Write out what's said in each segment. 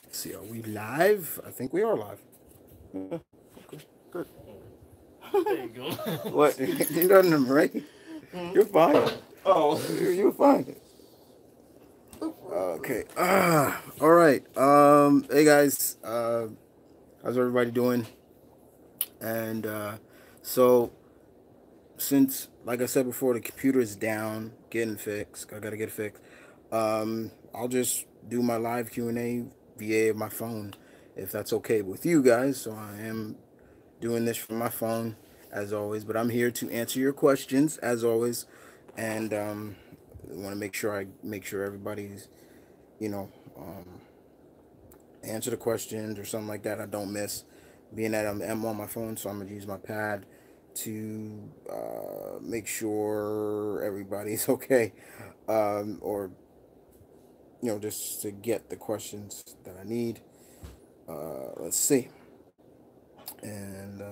Let's see, are we live? I think we are live. Yeah, okay, good. There you go. What? You done them right? You're fine. Oh. You're fine. Okay. All right. Hey guys. How's everybody doing? And so since, like I said before, the computer is down, getting fixed. I gotta get it fixed. I'll just do my live Q&A via my phone, if that's okay with you guys. So I am doing this from my phone, as always. But I'm here to answer your questions, as always, and I want to make sure everybody's, you know, answer the questions or something like that. I don't miss. Being that I'm on my phone, so I'm gonna use my pad to make sure everybody's okay, or just to get the questions that I need. Let's see. And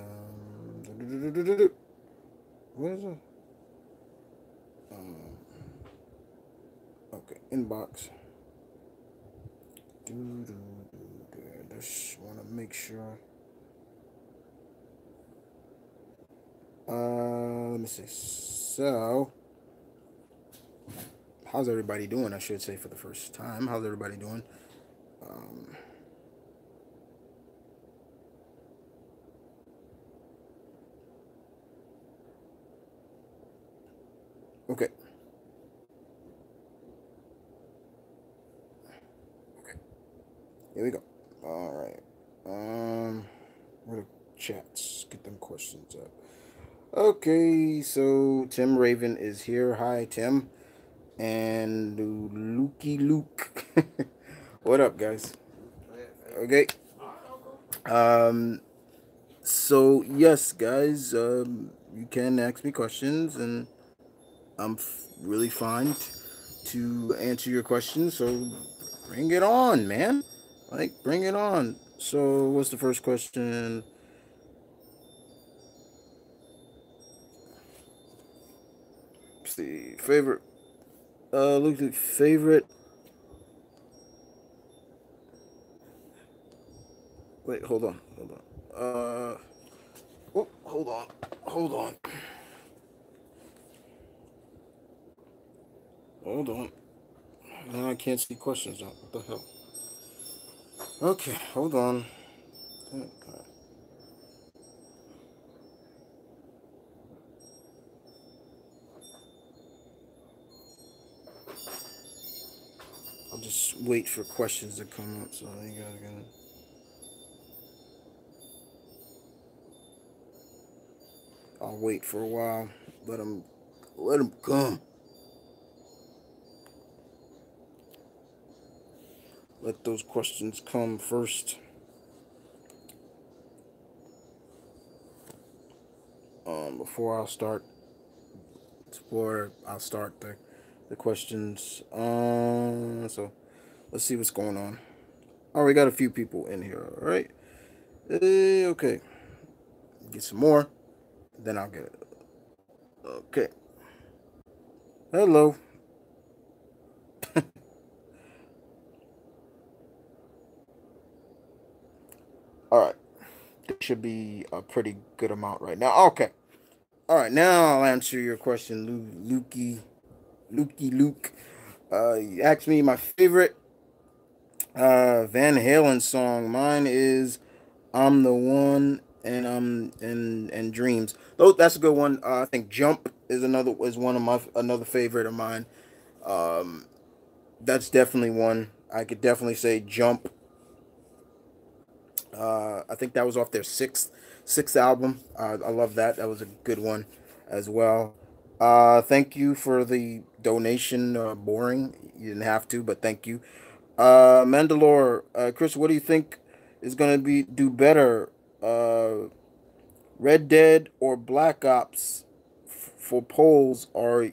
what is it? Um, okay, inbox. Just want to make sure. Let me see. So, how's everybody doing? I should say for the first time. How's everybody doing? Um, okay. Okay. Here we go. All right. Where the chats? Get them questions up. Okay, so Tim Raven is here. Hi, Tim. And Lukey Luke. What up, guys? Okay. Um, so yes, guys, you can ask me questions, and I'm really fine to answer your questions. So bring it on, man. Like, bring it on. So, what's the first question? Let's see, favorite. Look at favorite. Wait, hold on, hold on. Oh, hold on, hold on, hold on. Now I can't see questions now. What the hell? Okay, hold on. I'll just wait for questions to come up. So you guys gonna. I'll wait for a while. Let them come. Let those questions come first. Before I start, before I'll start the questions. So let's see what's going on. Oh, we got a few people in here. All right. Okay. Get some more. Then I'll get it. Okay. Hello. All right. There should be a pretty good amount right now. Okay. All right. Now I'll answer your question, Luke. You asked me my favorite Van Halen song. Mine is "I'm the One" and Dreams. Though that's a good one. I think "Jump" is one of my another favorite of mine. Um, that's definitely one. I could definitely say "Jump." I think that was off their sixth album. I love that. That was a good one as well. Thank you for the donation. Boring. You didn't have to, but thank you. Mandalore, Chris, what do you think is gonna be do better? Red Dead or Black Ops for polls are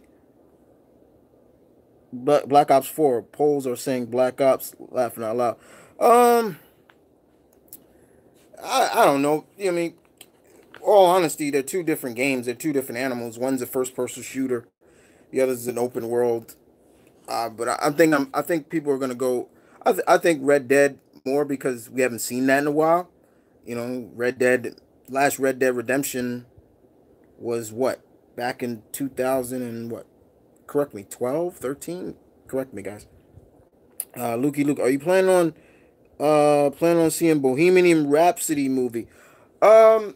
Black Ops 4. Polls are saying Black Ops, laughing out loud. Um, I don't know. I mean, all honesty, they're two different games. They're two different animals. One's a first person shooter. The other's an open world. But I think people are gonna go. I think Red Dead more because we haven't seen that in a while. You know, Red Dead, last Red Dead Redemption was what, back in 2000 and what? Correct me, 12, 13. Correct me, guys. Luke, are you planning on seeing Bohemian Rhapsody movie? Um,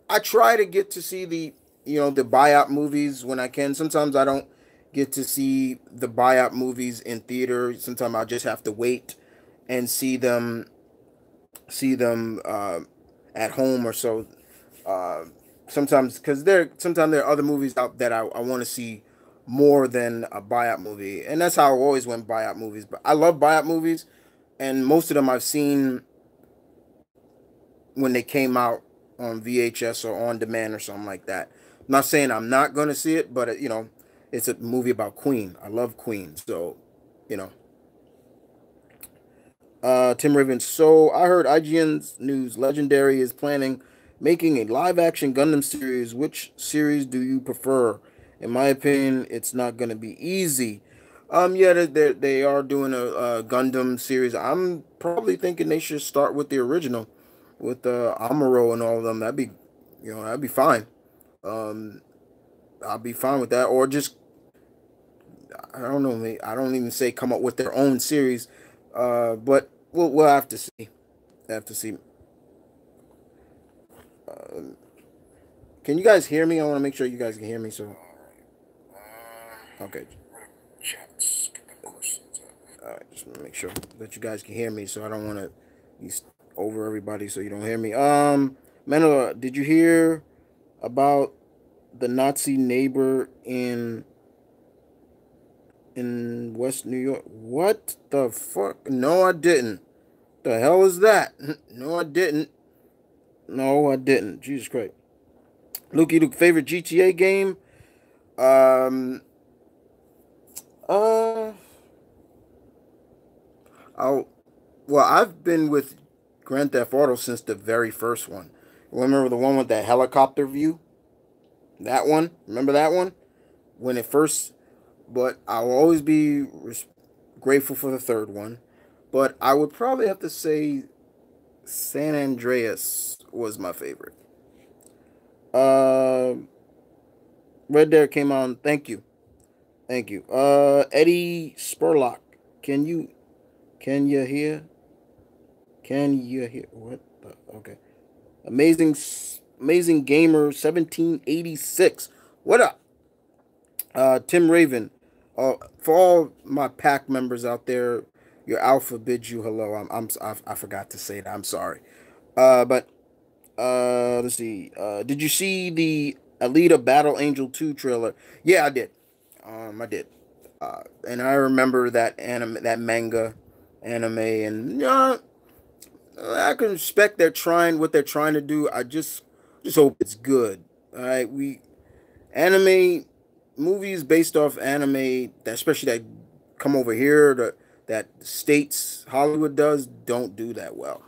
I try to get to see the buyout movies when I can. Sometimes I don't get to see the buyout movies in theater. Sometimes I just have to wait and see them at home or so. Uh, Sometimes because sometimes there are other movies out that I want to see more than a buyout movie, and that's how I always went buyout movies. But I love buyout movies, and most of them I've seen when they came out on VHS or on demand or something like that. I'm not saying I'm not gonna see it, but it's a movie about Queen. I love Queen, so you know. Tim Raven. So I heard IGN's news. Legendary is planning making a live-action Gundam series. Which series do you prefer? In my opinion, it's not gonna be easy. Yeah, they are doing a Gundam series. I'm probably thinking they should start with the original, with Amuro and all of them. That'd be fine. Um, I'll be fine with that. Or just I don't know. I don't even say come up with their own series. But we'll have to see. Have to see. Uh, can you guys hear me? I want to make sure you guys can hear me. So okay. All right, just make sure that you guys can hear me. So I don't want to be over everybody, so you don't hear me. Manola, did you hear about the Nazi neighbor in West New York? What the fuck? No, I didn't. The hell is that? No, I didn't. No, I didn't. Jesus Christ. Lukey, Luke, favorite GTA game? Um, uh, I'll, well, I've been with Grand Theft Auto since the very first one. Remember the one with that helicopter view? That one? Remember that one? When it first, but I'll always be grateful for the third one. But I would probably have to say San Andreas was my favorite. Uh, Red Dead came on. Thank you. Thank you. Eddie Spurlock. Can you can you hear? Can you hear? What the? Okay. Amazing gamer 1786. What up? Tim Raven. For all my pack members out there, your alpha bids you hello. I forgot to say that. I'm sorry. But let's see. Did you see the Alita Battle Angel 2 trailer? Yeah, I did. I did. And I remember that manga, anime, and I can respect what they're trying to do. I just hope it's good. All right, we anime movies based off anime, that especially that come over here, that states Hollywood does, don't do that well.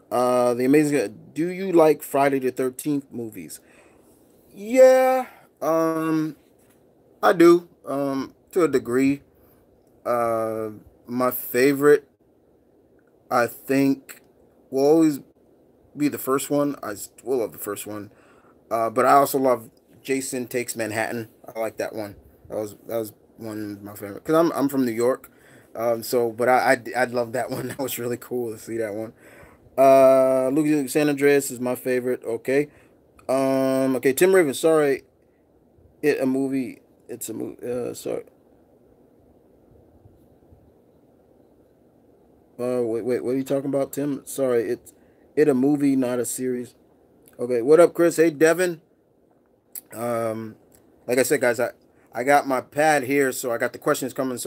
The amazing. Do you like Friday the 13th movies? Yeah, I do. To a degree. Uh, my favorite, I think, will always be the first one. Will love the first one. But I also love Jason Takes Manhattan. I like that one. That was one of my favorite because I'm from New York. So but I love that one. That was really cool to see that one. Luke San Andreas is my favorite. Okay. Okay. Tim Raven. Sorry. It a movie. It's a movie. Sorry. Wait. What are you talking about, Tim? Sorry. It a movie, not a series. Okay. What up, Chris? Hey, Devin. Um, like I said, guys, I got my pad here, so I got the questions coming.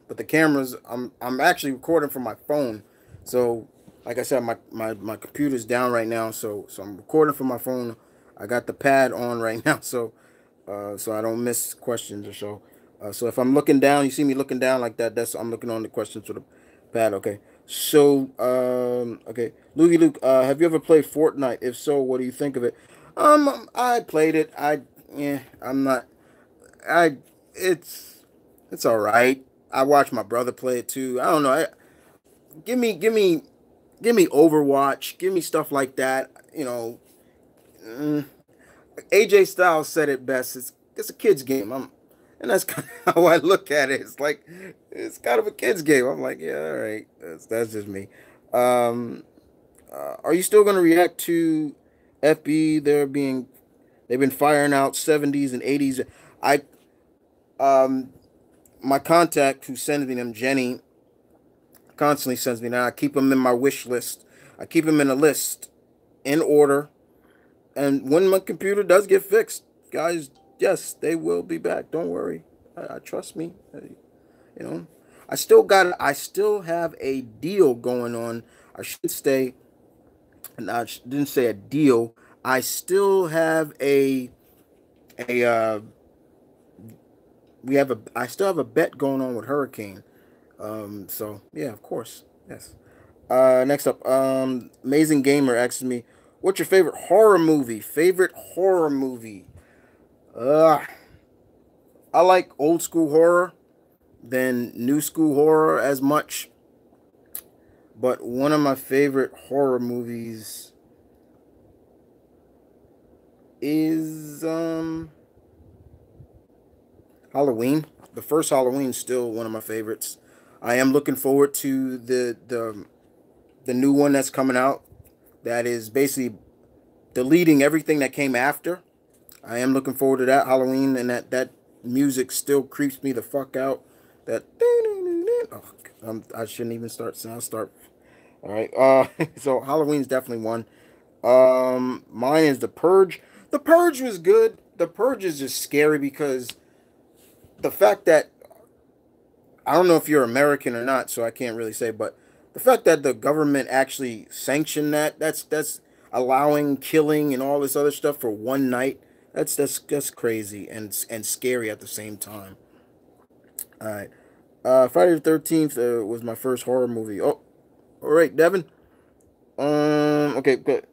But the cameras, I'm actually recording from my phone. So, like I said, my computer's down right now, so I'm recording from my phone. I got the pad on right now, so I don't miss questions or so. So if I'm looking down, you see me looking down like that. That's I'm looking on the questions for the pad. Okay. So okay, Luke, have you ever played Fortnite? If so, what do you think of it? I played it. I'm not. I it's it's all right. I watch my brother play it too. I don't know. Give me, give me, give me Overwatch. Give me stuff like that. Mm, AJ Styles said it best. It's a kid's game. And that's kind of how I look at it. It's like it's kind of a kid's game. I'm like, yeah, all right. That's just me. Um, are you still going to react to FB? They've been firing out 70s and 80s. I um my contact who's sending them, Jenny, constantly sends me now. I keep them in my wish list. I keep them in a list in order. And when my computer does get fixed, guys, yes, they will be back. Don't worry. I trust me. You know, I still have a deal going on. I should say, and I didn't say a deal. I still have a I still have a bet going on with Hurricane. So yeah, of course, yes. Next up, Amazing Gamer asks me, "What's your favorite horror movie?" Favorite horror movie? Uh, I like old school horror than new school horror as much. But one of my favorite horror movies is Halloween. The first Halloween is still one of my favorites. I am looking forward to the new one that's coming out. That is basically deleting everything that came after. I am looking forward to that Halloween, and that music still creeps me the fuck out. That oh, I shouldn't even start. So I'll start. All right. So Halloween's definitely one. Mine is The Purge. The Purge was good. The Purge is just scary because the fact that I don't know if you're American or not, so I can't really say, but the fact that the government actually sanctioned that's allowing killing and all this other stuff for one night. That's crazy and scary at the same time. All right. Friday the 13th was my first horror movie. Oh, all right, Devin. Okay, good.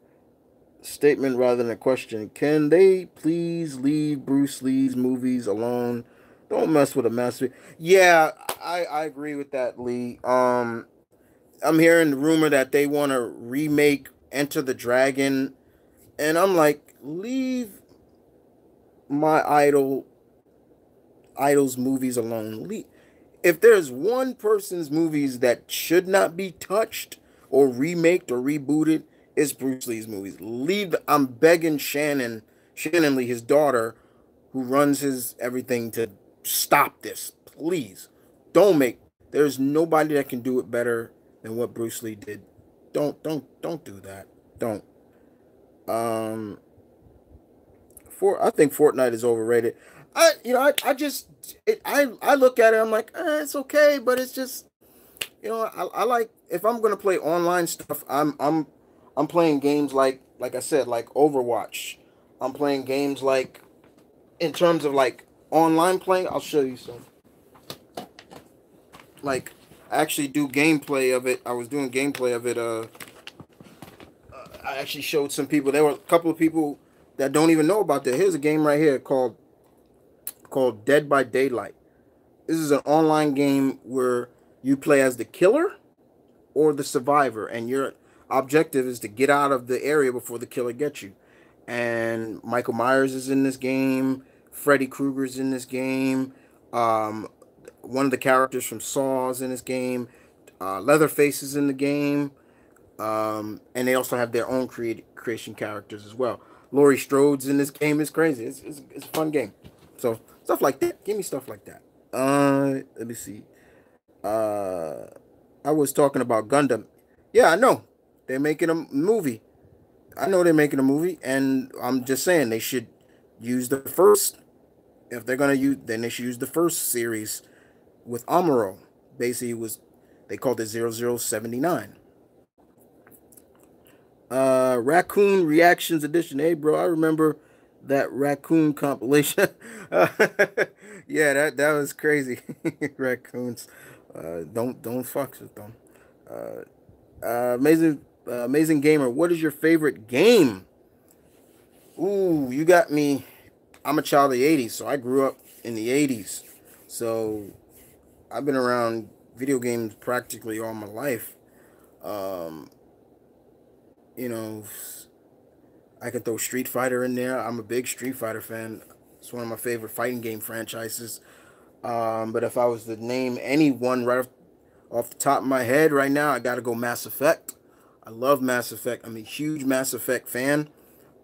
Statement rather than a question. Can they please leave Bruce Lee's movies alone? Don't mess with a master. Yeah, I agree with that, Lee. I'm hearing the rumor that they want to remake Enter the Dragon, and I'm like, leave my idol's movies alone. If there's one person's movies that should not be touched or remaked or rebooted, it's Bruce Lee's movies. I'm begging Shannon Lee, his daughter, who runs his everything, to stop this. Please. Don't make There's nobody that can do it better than what Bruce Lee did. Don't do that. Don't. Um I think Fortnite is overrated. I just I look at it. I'm like, it's okay, but it's just I like, if I'm gonna play online stuff, I'm playing games like I said, like Overwatch. I'm playing games like, in terms of like online playing. I'll show you some. Like, I actually do gameplay of it. I was doing gameplay of it. I actually showed some people. There were a couple of people that don't even know about that. Here's a game right here called Dead by Daylight. This is an online game where you play as the killer or the survivor, and your objective is to get out of the area before the killer gets you. And Michael Myers is in this game. Freddy Krueger's in this game. Um, One of the characters from Saw's in this game. Leatherface is in the game. And they also have their own creation characters as well. Laurie Strode's in this game. It's crazy. It's a fun game. So stuff like that. Give me stuff like that. Let me see. Uh, I was talking about Gundam. Yeah, I know. They're making a movie. I know they're making a movie, and I'm just saying they should use the first. If they're gonna use, then they should use the first series with Amuro. Basically, they called it 0079. Raccoon Reactions Edition. Hey, bro, I remember that Raccoon compilation. uh, yeah, that was crazy. Raccoons. Don't fuck with them. Amazing gamer. What is your favorite game? Ooh, you got me. I'm a child of the '80s, so I grew up in the '80s. So I've been around video games practically all my life. Um, you know, I can throw Street Fighter in there. I'm a big Street Fighter fan. It's one of my favorite fighting game franchises. But if I was to name any one right off the top of my head right now, I got to go Mass Effect. I love Mass Effect. I'm a huge Mass Effect fan.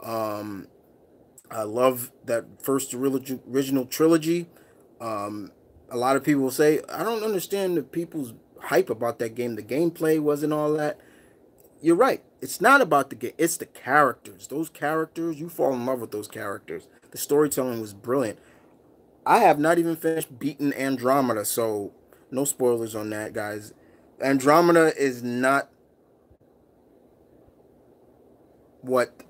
Um, I love that first original trilogy. Um, a lot of people say I don't understand the people's hype about that game. The gameplay wasn't all that. You're right. It's not about the game. It's the characters. Those characters, you fall in love with those characters. The storytelling was brilliant. I have not even finished beating Andromeda, so no spoilers on that, guys. Andromeda is not what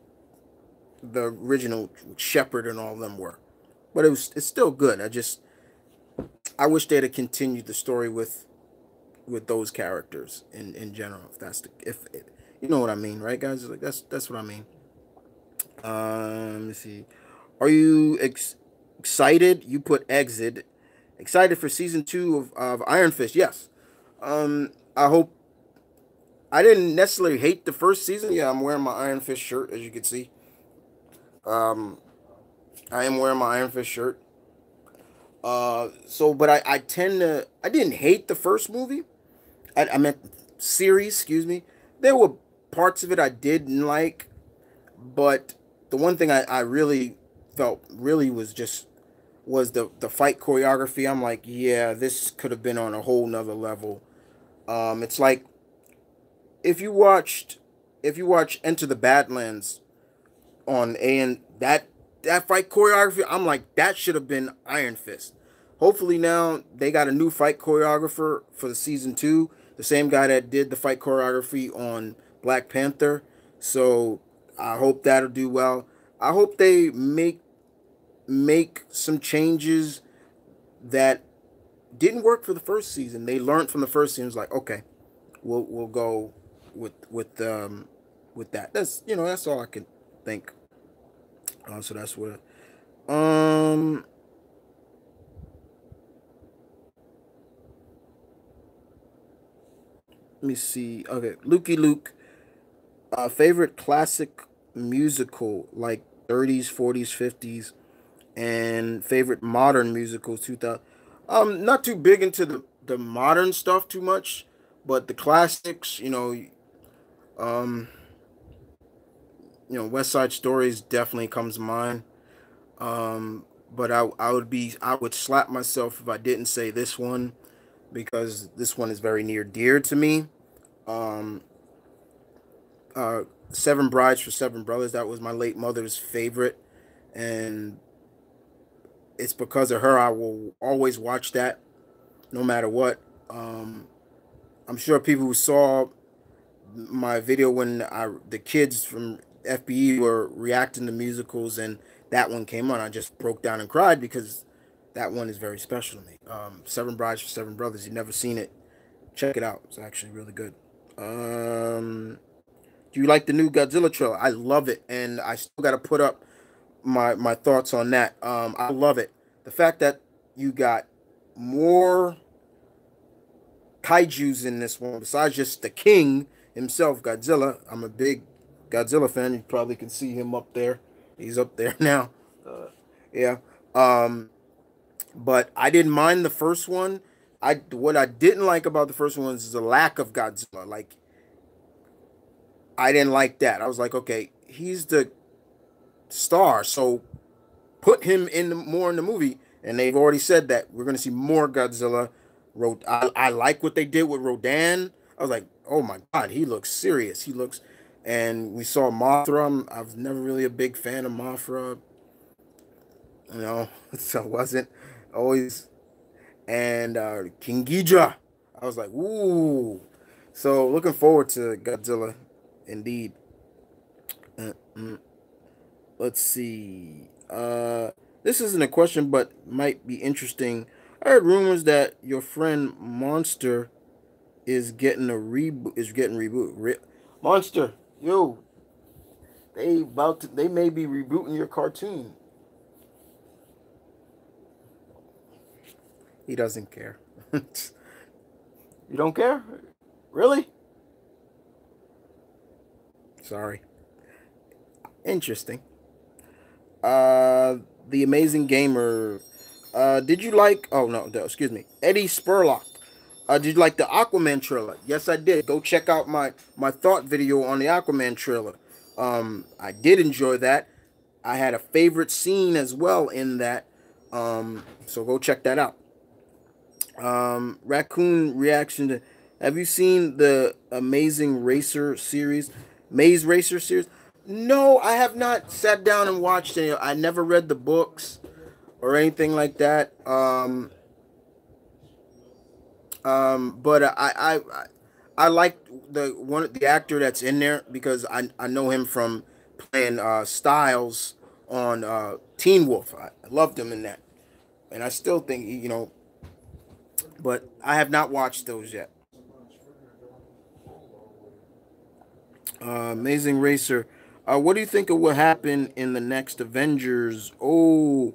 the original Shepard and all of them were, but it's still good. I wish they'd have continued the story with those characters in general. If that's the if you know what I mean, right, guys? Like that's what I mean. Let me see. Are you excited? You put exit. Excited for season two of Iron Fist? Yes. I hope. I didn't necessarily hate the first season. Yeah, I'm wearing my Iron Fist shirt, as you can see. Um, I am wearing my Iron Fist shirt. But I tend to. I didn't hate the first movie. I meant series. Excuse me. There were parts of it I didn't like, but the one thing I really felt really was the fight choreography. I'm like, yeah, this could have been on a whole nother level. It's like if you watched if you watch Enter the Badlands on and that fight choreography, I'm like that should have been Iron Fist. Hopefully now they got a new fight choreographer for the season two, the same guy that did the fight choreography on Black Panther. So I hope that'll do well. I hope they make some changes that didn't work for the first season. They learned from the first season. It's like, okay, we'll go with that. That's that's all I can think. So that's what. Um, Let me see. Okay, Lukey Luke. Favorite classic musical like 30s, 40s, 50s, and favorite modern musicals 2000. Not too big into the modern stuff too much, but the classics. Um, West Side Stories definitely comes to mind. But I would slap myself if I didn't say this one because this one is very near dear to me. Um, uh, Seven Brides for Seven Brothers. That was my late mother's favorite, and it's because of her I will always watch that no matter what. Um, I'm sure people who saw my video when the kids from FBE were reacting to musicals and that one came on, I just broke down and cried because that one is very special to me. Seven Brides for Seven Brothers. You've never seen it? Check it out. It's actually really good. Do you like the new Godzilla trailer? I love it, and I still got to put up my thoughts on that. I love it. The fact that you got more kaiju's in this one besides just the king himself, Godzilla. I'm a big Godzilla fan. You probably can see him up there. He's up there now. Yeah. Um, but I didn't mind the first one. I What I didn't like about the first one is the lack of Godzilla. Like I didn't like that. I was like, okay, he's the star, so put him in more in the movie. And they've already said that we're gonna see more Godzilla. I like what they did with Rodan. I was like, oh my god, he looks serious. He looks, and we saw Mothra. I've never really a big fan of Mothra, so I wasn't always. And King Ghidorah, I was like, ooh. So looking forward to Godzilla, indeed. Uh, mm, let's see. This isn't a question, but might be interesting. I heard rumors that your friend Monster is getting a reboot. Is getting reboot. Monster, yo, they may be rebooting your cartoon. He doesn't care. You don't care? Really? Sorry. Interesting. Uh, the Amazing Gamer. Did you like? Oh no, excuse me. Eddie Spurlock. Did you like the Aquaman trailer? Yes, I did. Go check out my thought video on the Aquaman trailer. I did enjoy that. I had a favorite scene as well in that. So go check that out. Raccoon reaction to. Have you seen the Amazing Racer series, Maze Racer series? No, I have not sat down and watched it. I never read the books or anything like that. But I like the actor that's in there because I know him from playing Styles on Teen Wolf. I loved him in that, and I still think but I have not watched those yet. Amazing Racer. What do you think of what happened in the next Avengers? Oh,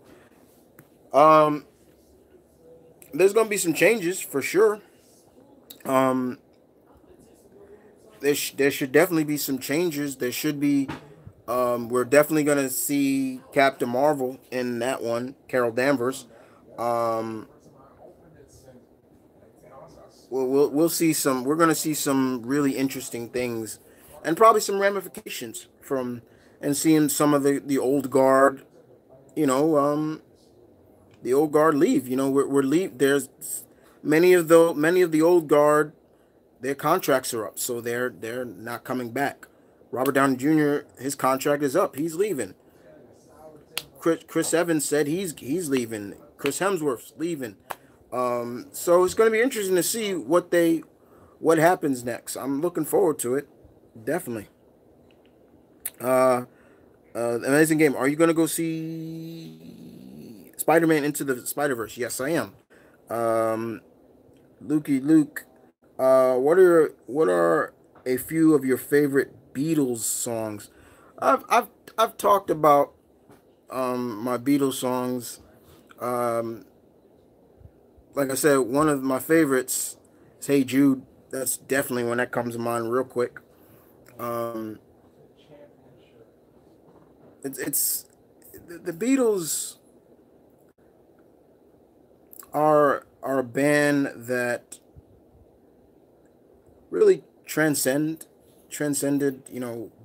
um, there's gonna be some changes for sure. Um, there should definitely be some changes. There should be. We're definitely gonna see Captain Marvel in that one, Carol Danvers. Um, we'll see some. We're gonna see some really interesting things, and probably some ramifications from and seeing some of the old guard. You know, the old guard leave. We're leave. There's many of the old guard. Their contracts are up, so they're not coming back. Robert Downey Jr. His contract is up. He's leaving. Chris Evans said he's leaving. Chris Hemsworth's leaving. So it's going to be interesting to see what happens next. I'm looking forward to it. Definitely. Uh, Amazing game. Are you going to go see Spider-Man Into the Spider-Verse? Yes, I am. Um, Luke. What are a few of your favorite Beatles songs? I've I've I've talked about my Beatles songs. Um, like I said, one of my favorites is "Hey Jude." That's definitely one that comes to mind real quick. Um, it's the Beatles are a band that really transcended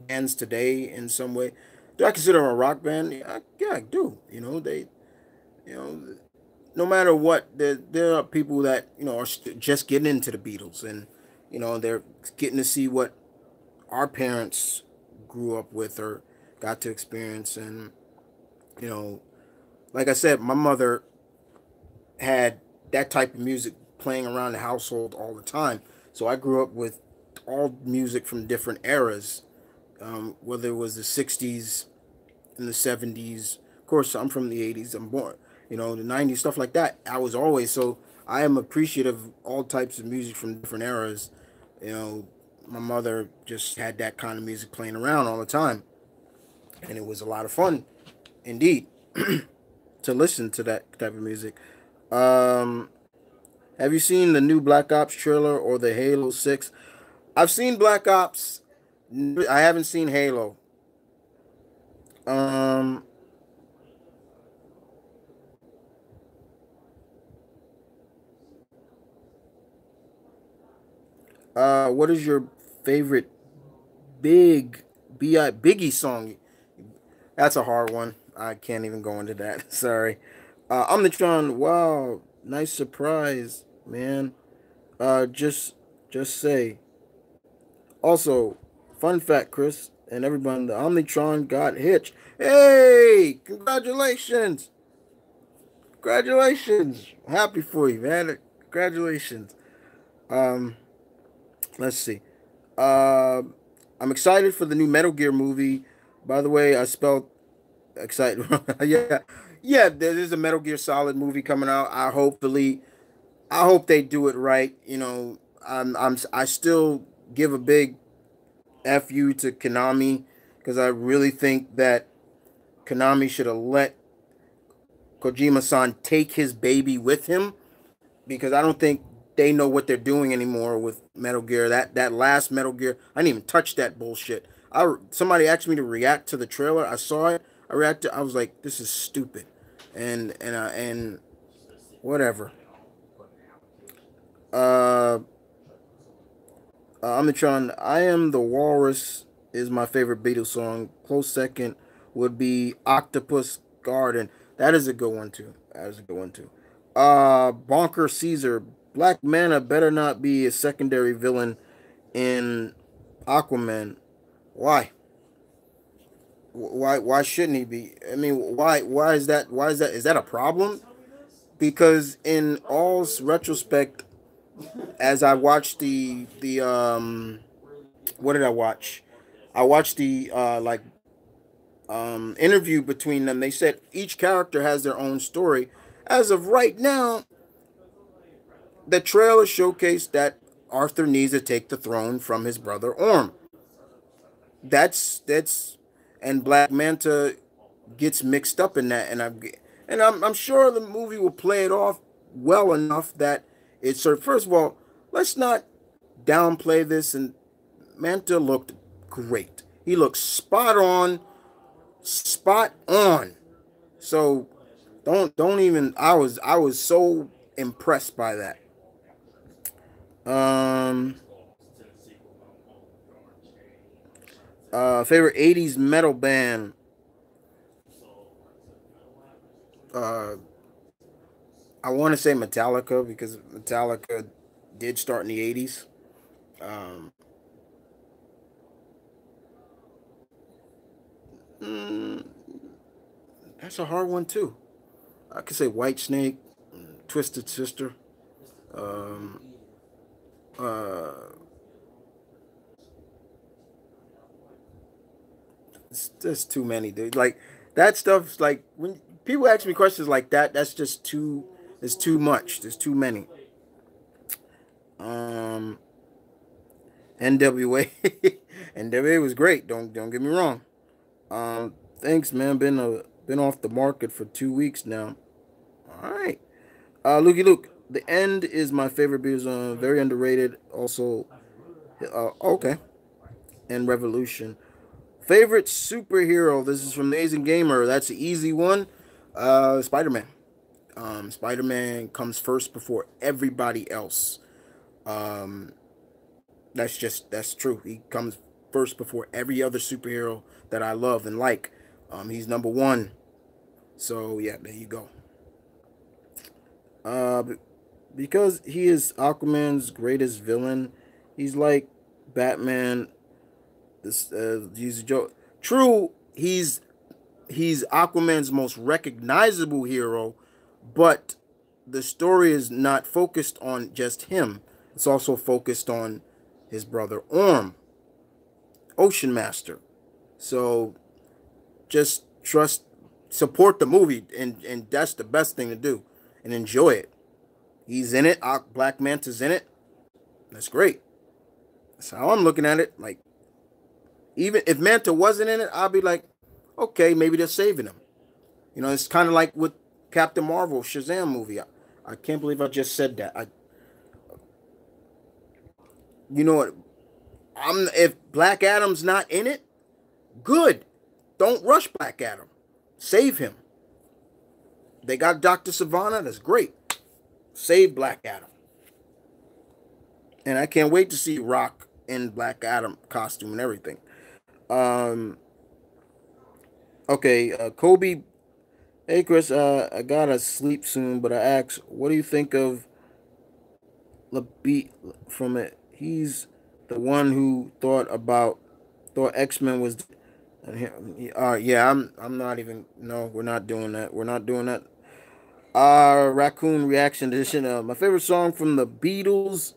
bands today in some way. Do I consider them a rock band? Yeah, I do. You know no matter what, there are people that are just getting into the Beatles, and they're getting to see what our parents grew up with or got to experience. And you know like I said, my mother had that type of music playing around the household all the time. So I grew up with all music from different eras, whether it was the 60s and the 70s. Of course, I'm from the 80s. I'm born, the 90s, stuff like that. I was always, so I am appreciative of all types of music from different eras. You know, my mother just had that kind of music playing around all the time. And it was a lot of fun, indeed, to listen to that type of music. Um, have you seen the new Black Ops trailer or the Halo 6? I've seen Black Ops. I haven't seen Halo. Um, what is your favorite Biggie song? That's a hard one. I can't even go into that. Sorry. Omnitron. Wow, nice surprise, man. Just say. Also, fun fact, Chris and everyone, the Omnitron got hitched. Hey, congratulations! Congratulations! Happy for you, man. Congratulations. Um, let's see. Uh, I'm excited for the new Metal Gear movie. By the way, I spelled excited. Yeah, yeah. There's a Metal Gear Solid movie coming out. I hope they do it right. I still give a big fu to Konami because I really think that Konami should have let Kojima-san take his baby with him. because I don't think they know what they're doing anymore with Metal Gear. That last Metal Gear, I didn't even touch that bullshit. Somebody asked me to react to the trailer. I saw it. I reacted. I was like, this is stupid, and whatever. Uh, Omnitron, I Am the Walrus is my favorite Beatles song. Close second would be Octopus Garden. That is a good one too. That is a good one too. Bonker Caesar. Black Manta better not be a secondary villain in Aquaman. Why? Why shouldn't he be? I mean, why is that? Why is that? Is that a problem? Because in all retrospect, as I watched the what did I watch? I watched the interview between them. They said each character has their own story. As of right now, the trailer showcased that Arthur needs to take the throne from his brother Orm. That's and Black Manta gets mixed up in that, and I'm sure the movie will play it off well enough that it's sort. First of all, let's not downplay this. And Manta looked great. He looked spot on, spot on. So don't even. I was so impressed by that. Um, Favorite '80s metal band. Uh, I want to say Metallica because Metallica did start in the '80s. Um, mm, that's a hard one too. I could say White Snake, Twisted Sister. Um, uh, there's too many, dude. Like that stuff's like when people ask me questions like that, that's just too. There's too much. There's too many. Um, NWA, NWA was great. Don't get me wrong. Thanks, man. Been off the market for 2 weeks now. All right. Lukey Luke. The End is my favorite Beatles song. Very underrated. Also, okay. And Revolution. Favorite superhero. This is from Amazing Gamer. That's an easy one. Spider Man. Spider Man comes first before everybody else. Um, that's true. He comes first before every other superhero that I love and like. He's number one. So yeah, there you go. Uh, because he is Aquaman's greatest villain. He's like Batman. This he's a joke. True, he's Aquaman's most recognizable hero, but the story is not focused on just him. It's also focused on his brother Orm, Ocean Master. So just trust, support the movie, and that's the best thing to do, and enjoy it. He's in it. Black Manta's in it. That's great. That's how I'm looking at it. Like even if Manta wasn't in it, I'll be like, okay, maybe they're saving him. You know, it's kind of like with Captain Marvel, Shazam movie. I can't believe I just said that. You know what? If Black Adam's not in it, good. Don't rush Black Adam. Save him. They got Dr. Savannah. That's great. Save Black Adam. And I can't wait to see Rock in Black Adam costume and everything. Um, okay, Kobe. Hey, Chris. I gotta sleep soon, but I asked, what do you think of LeBeat from it? He's the one who thought X Men was. Yeah, I'm not even. No, we're not doing that. We're not doing that. Raccoon Reaction Edition. My favorite song from the Beatles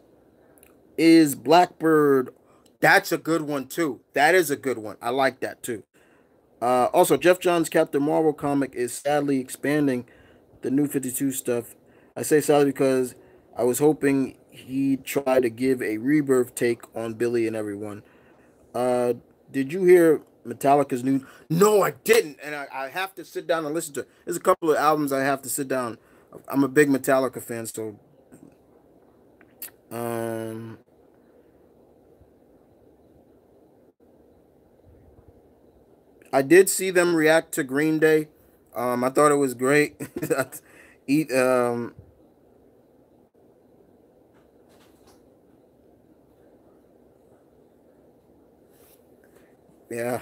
is Blackbird. That's a good one too. That is a good one. I like that too. Also, Jeff Johns' Captain Marvel comic is sadly expanding the New 52 stuff. I say sadly because I was hoping he'd try to give a rebirth take on Billy and everyone. Uh, did you hear Metallica's new? No, I didn't, and I have to sit down and listen to it. There's a couple of albums I have to sit down. I'm a big Metallica fan, so I did see them react to Green Day. I thought it was great. Eat. Yeah.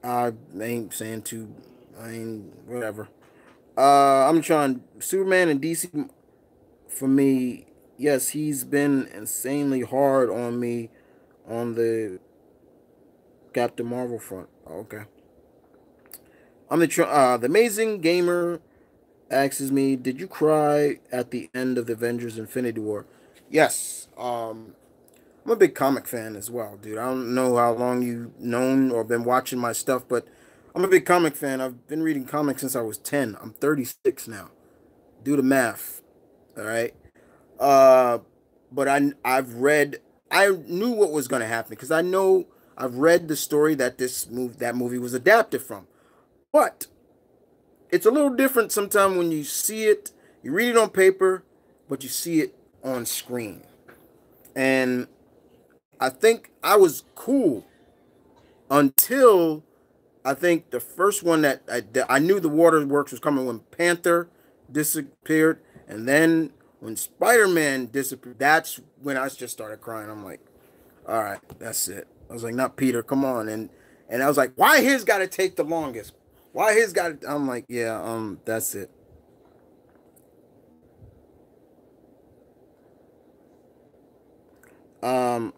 I ain't saying too. I ain't whatever. I'm trying Superman and DC for me. Yes, he's been insanely hard on me on the Captain Marvel front. Okay. The amazing gamer asks me, "Did you cry at the end of the Avengers Infinity War?" Yes. I'm a big comic fan as well, dude. I don't know how long you've known or been watching my stuff, but I'm a big comic fan. I've been reading comics since I was 10. I'm 36 now. Do the math. All right. Uh, but I knew what was going to happen because I know I've read the story that movie was adapted from. But it's a little different sometimes when you see it, you read it on paper, but you see it on screen. And I think I was cool until I think the first one that I knew the waterworks was coming when Panther disappeared, and then when Spider-Man disappeared, that's when I just started crying. I'm like, all right, that's it. I was like, not Peter, come on, and I was like, why his got to take the longest? Why his got? I'm like, yeah, that's it. Um,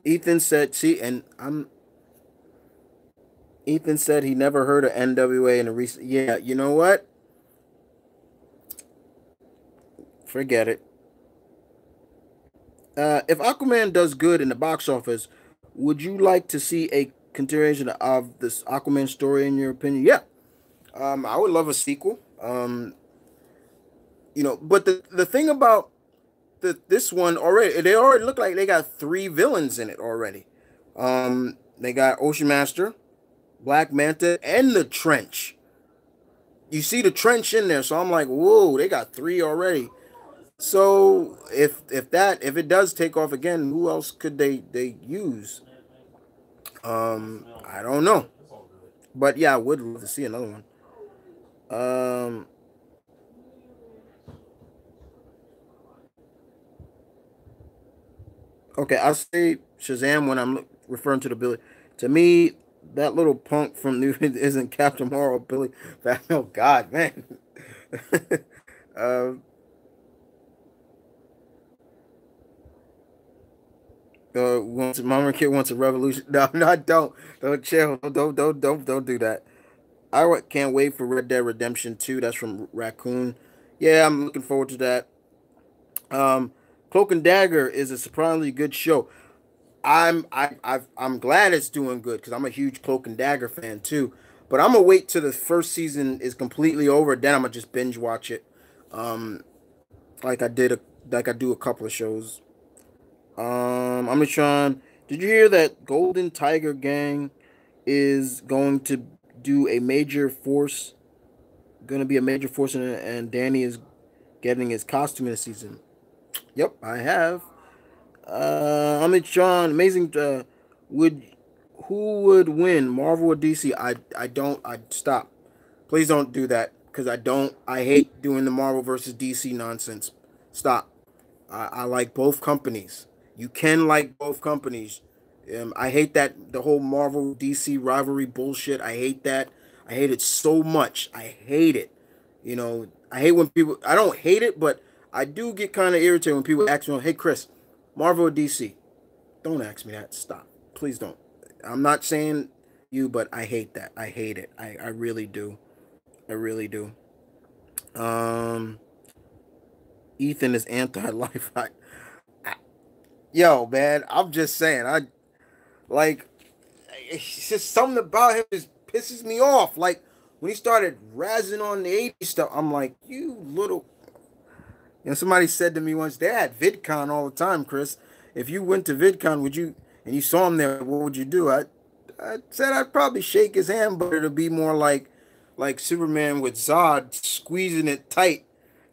Ethan said, see, and I'm Ethan said he never heard of NWA in a recent. Yeah, you know what? Forget it. If Aquaman does good in the box office, would you like to see a continuation of this Aquaman story? In your opinion, yeah. I would love a sequel. But the thing about this one already, they already look like they got three villains in it already. They got Ocean Master, Black Manta, and the Trench. You see the Trench in there, so I'm like, whoa, they got three already. So if it does take off again, who else could they use? I don't know, but yeah, I would love to see another one. Um, okay, I say Shazam when I'm referring to the Billy. To me, that little punk from New isn't Captain Marvel, Billy. Oh God, man. uh, Mama Kid wants a revolution. No, no, I don't. Don't chill. Don't do that. Can't wait for Red Dead Redemption 2. That's from Raccoon. Yeah, I'm looking forward to that. Cloak and Dagger is a surprisingly good show. I'm glad it's doing good because I'm a huge Cloak and Dagger fan too. But I'm gonna wait till the first season is completely over. Then I'm gonna just binge watch it, um, like I did, like I do a couple of shows. I'm just trying. Did you hear that Golden Tiger Gang is going to do a major force? Going to be a major force, and Danny is getting his costume in the season. Yep, I have. I'm John. Amazing. Would Who would win, Marvel or DC? I don't. I stop. Please don't do that because I don't. I hate doing the Marvel versus DC nonsense. Stop. I like both companies. You can like both companies. I hate that the whole Marvel DC rivalry bullshit. I hate that. I hate it so much. I hate it. I hate when people. I don't hate it, but I do get kind of irritated when people ask me, "Hey, Chris, Marvel or DC?" Don't ask me that. Stop. Please don't. I'm not saying you, but I hate that. I hate it. I really do. I really do. Um, Ethan is anti-life. Yo, man, I'm just saying. Like it's just something about him just pisses me off. Like when he started razzing on the '80s stuff, I'm like, you little. Somebody said to me once, they had VidCon all the time, Chris. If you went to VidCon, would you and you saw him there, what would you do? I said I'd probably shake his hand, but it'd be more like Superman with Zod squeezing it tight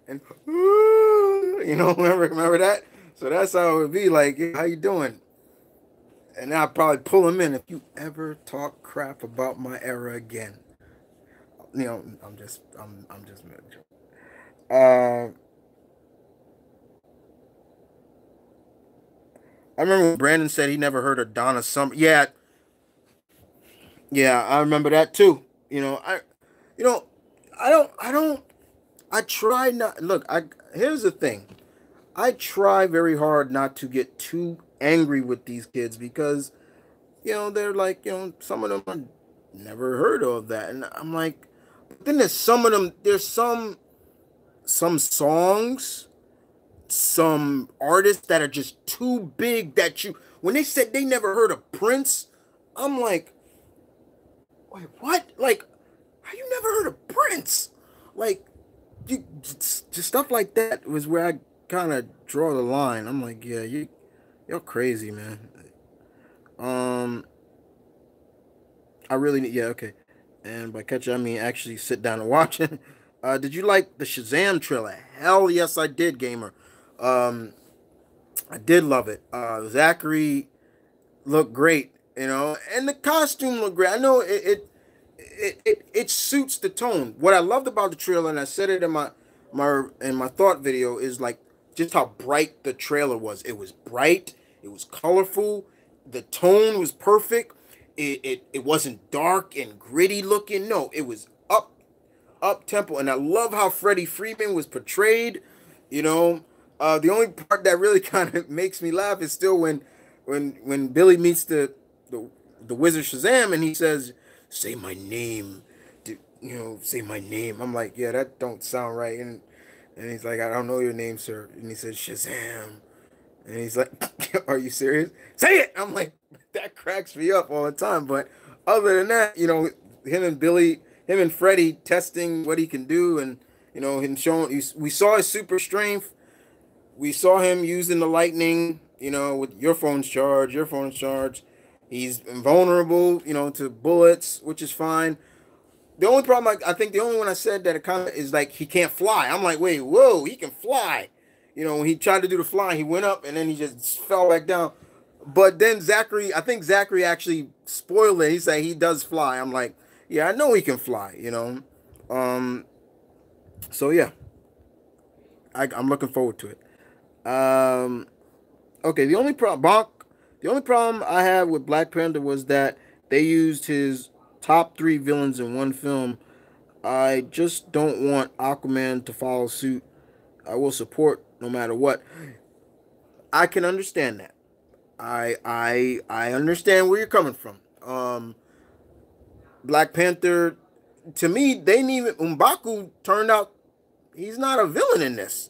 and remember that? So that's how it would be like, "Yeah, how you doing?" And I'll probably pull him in. If you ever talk crap about my era again, I'm just joking. I remember when Brandon said he never heard of Donna Summer. Yeah, yeah, I remember that too. You know, I don't. I try not. Look, I here's the thing. I try very hard not to get too angry with these kids because they're like some of them I never heard of that, and I'm like, but then there's some of them. There's some songs, some artists that are just too big that you. When they said they never heard of Prince, I'm like, wait, what? Like, how you never heard of Prince? Like, just stuff like that was where I kind of draw the line. I'm like, yeah, you're crazy, man. Um, I really need, yeah, okay. And by catch, I mean actually sit down and watch it. Did you like the Shazam trailer? Hell yes, I did, gamer. Um, I did love it. Zachary looked great, and the costume looked great. I know it suits the tone. What I loved about the trailer, and I said it in my thought video, is like just how bright the trailer was. It was bright. It was colorful. The tone was perfect. It wasn't dark and gritty looking. No, it was up tempo, and I love how Freddie Freeman was portrayed. You know, the only part that really kind of makes me laugh is still when Billy meets the the wizard Shazam, and he says, "Say my name." Say my name. I'm like, yeah, that don't sound right. And he's like, I don't know your name, sir. And he says Shazam. And he's like, are you serious? Say it. I'm like, that cracks me up all the time. But other than that, him and Billy, him and Freddie testing what he can do, and him showing. We saw his super strength. We saw him using the lightning. With your phone's charged, your phone's charged. He's invulnerable, to bullets, which is fine. The only problem, I think, the only one I said that it kind of is like he can't fly. I'm like, wait, whoa, he can fly. When he tried to do the fly, he went up and then he just fell back down. But then I think Zachary actually spoiled it. He said he does fly. I'm like, yeah, I know he can fly. Um, so yeah, I'm looking forward to it. Okay, the only problem I had with Black Panther was that they used his top three villains in one film. I just don't want Aquaman to follow suit. I will support no matter what. I can understand that. I understand where you're coming from. Black Panther, to me, they didn't even M'Baku turned out he's not a villain in this.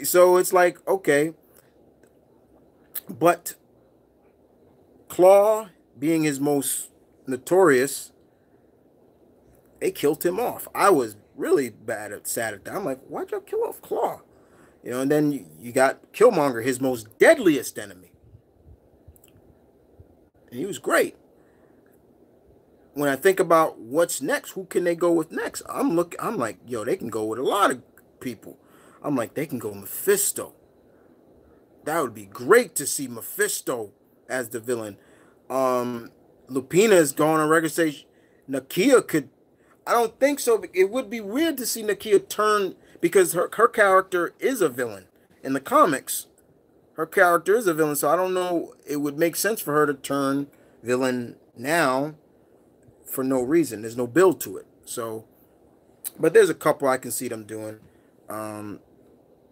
So it's like, okay, but Claw being his most notorious, they killed him off. I was really sad at that. I'm like, why'd y'all kill off Claw? And then you got Killmonger, his most deadliest enemy. And he was great. When I think about what's next, who can they go with next? I'm like, yo, they can go with a lot of people. I'm like, they can go Mephisto. That would be great to see Mephisto as the villain. Um, Lupina is gone on record say Nakia could. I don't think so. It would be weird to see Nakia turn because her character is a villain in the comics. Her character is a villain, so I don't know. It would make sense for her to turn villain now for no reason. There's no build to it. So, but there's a couple I can see them doing. Um,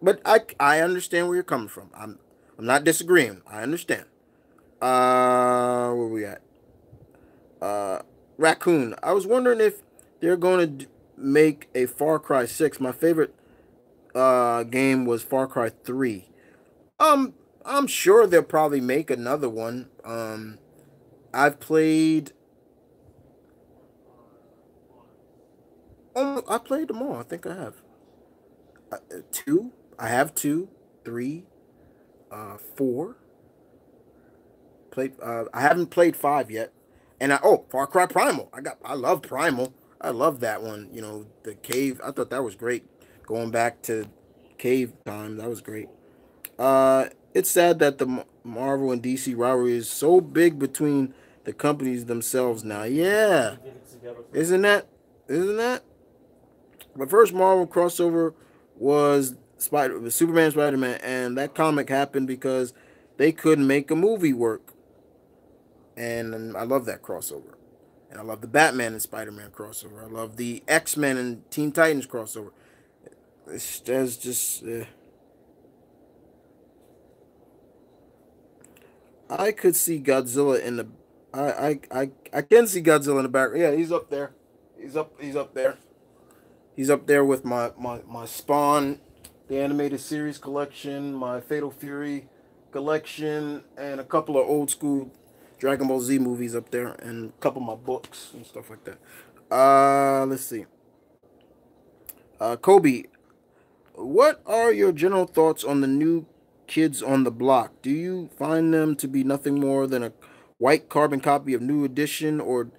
but I understand where you're coming from. I'm not disagreeing. I understand. Where we at? Uh, Raccoon. I was wondering if they're going to make a Far Cry 6. My favorite game was Far Cry 3. I'm sure they'll probably make another one. I've played. I played them all. I think I have two. I have two, three, four. Played. I haven't played five yet. And Far Cry Primal. I love Primal. I love that one. The cave. I thought that was great. Going back to cave time, that was great. It's sad that the Marvel and DC rivalry is so big between the companies themselves now. They Yeah, should get it together for isn't real. that? Isn't that? The first Marvel crossover was Superman, Spider Man, and that comic happened because they couldn't make a movie work, and I love that crossover. And I love the Batman and Spider Man crossover. I love the X Men and Teen Titans crossover. There's just I could see Godzilla in the I can see Godzilla in the background. Yeah, he's up there. He's up there. He's up there with my Spawn, the animated series collection, my Fatal Fury collection, and a couple of old school Dragon Ball Z movies up there, and a couple of my books and stuff like that. Let's see. Kobe, what are your general thoughts on the new kids on the block? Do you find them to be nothing more than a white carbon copy of New Edition, or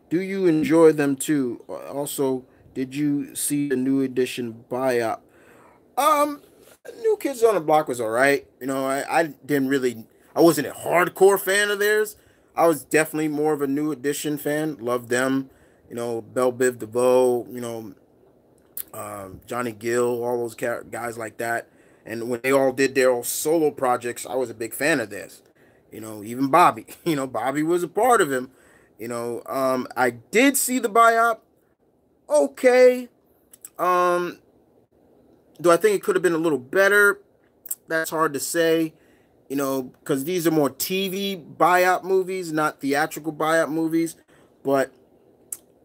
do you enjoy them too? Also, did you see the New Edition buyout? Um, New Kids on the Block was all right. I didn't really, I wasn't a hardcore fan of theirs. I was definitely more of a New Edition fan. Loved them. Belle Biv DeVoe. Johnny Gill, all those guys like that. And when they all did their own solo projects, I was a big fan of this. Even Bobby. Bobby was a part of him. I did see the biop. Okay. Um, do I think it could have been a little better? That's hard to say. Because these are more TV buyout movies, not theatrical buyout movies. But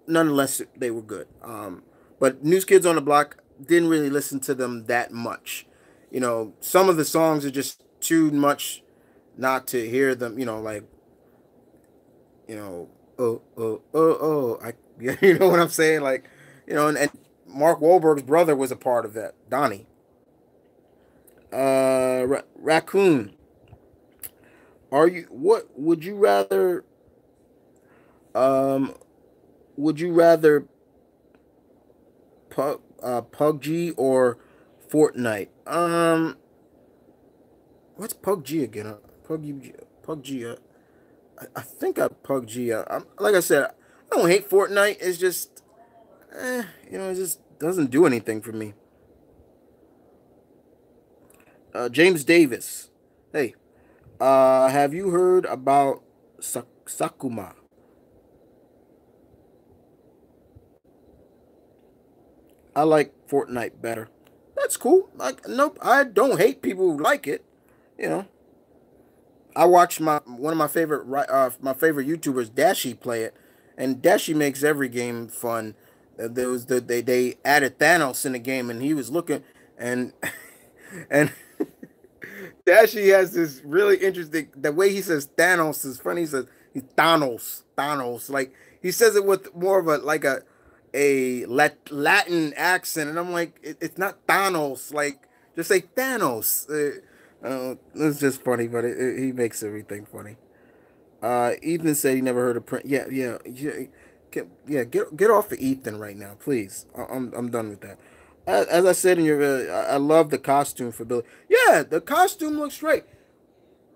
nonetheless, they were good. But News Kids on the Block didn't really listen to them that much. Some of the songs are just too much not to hear them. Like I you know what I'm saying? Like and Mark Wahlberg's brother was a part of that. Donnie, Raccoon. Are you what um would you rather PUBG or Fortnite? What's PUBG again? PUBG. I think I PUBG. Like I said, I don't hate Fortnite. It's just, it just doesn't do anything for me. James Davis. Hey, have you heard about Sakuma? I like Fortnite better. That's cool. Like, nope, I don't hate people who like it. You know, I watched my favorite YouTubers Dashi play it, and Dashi makes every game fun. They added Thanos in the game, and he was looking and and Dashi has this really interesting the way he says Thanos is funny. He says he's Thanos. Like he says it with more of a Latin accent, and I'm like, it's not Thanos. Like just say Thanos. It's just funny, but he makes everything funny. Ethan said he never heard of Prince. Yeah. Get off of Ethan right now, please. I'm done with that. As I said in your, I love the costume for Billy. Yeah, the costume looks great.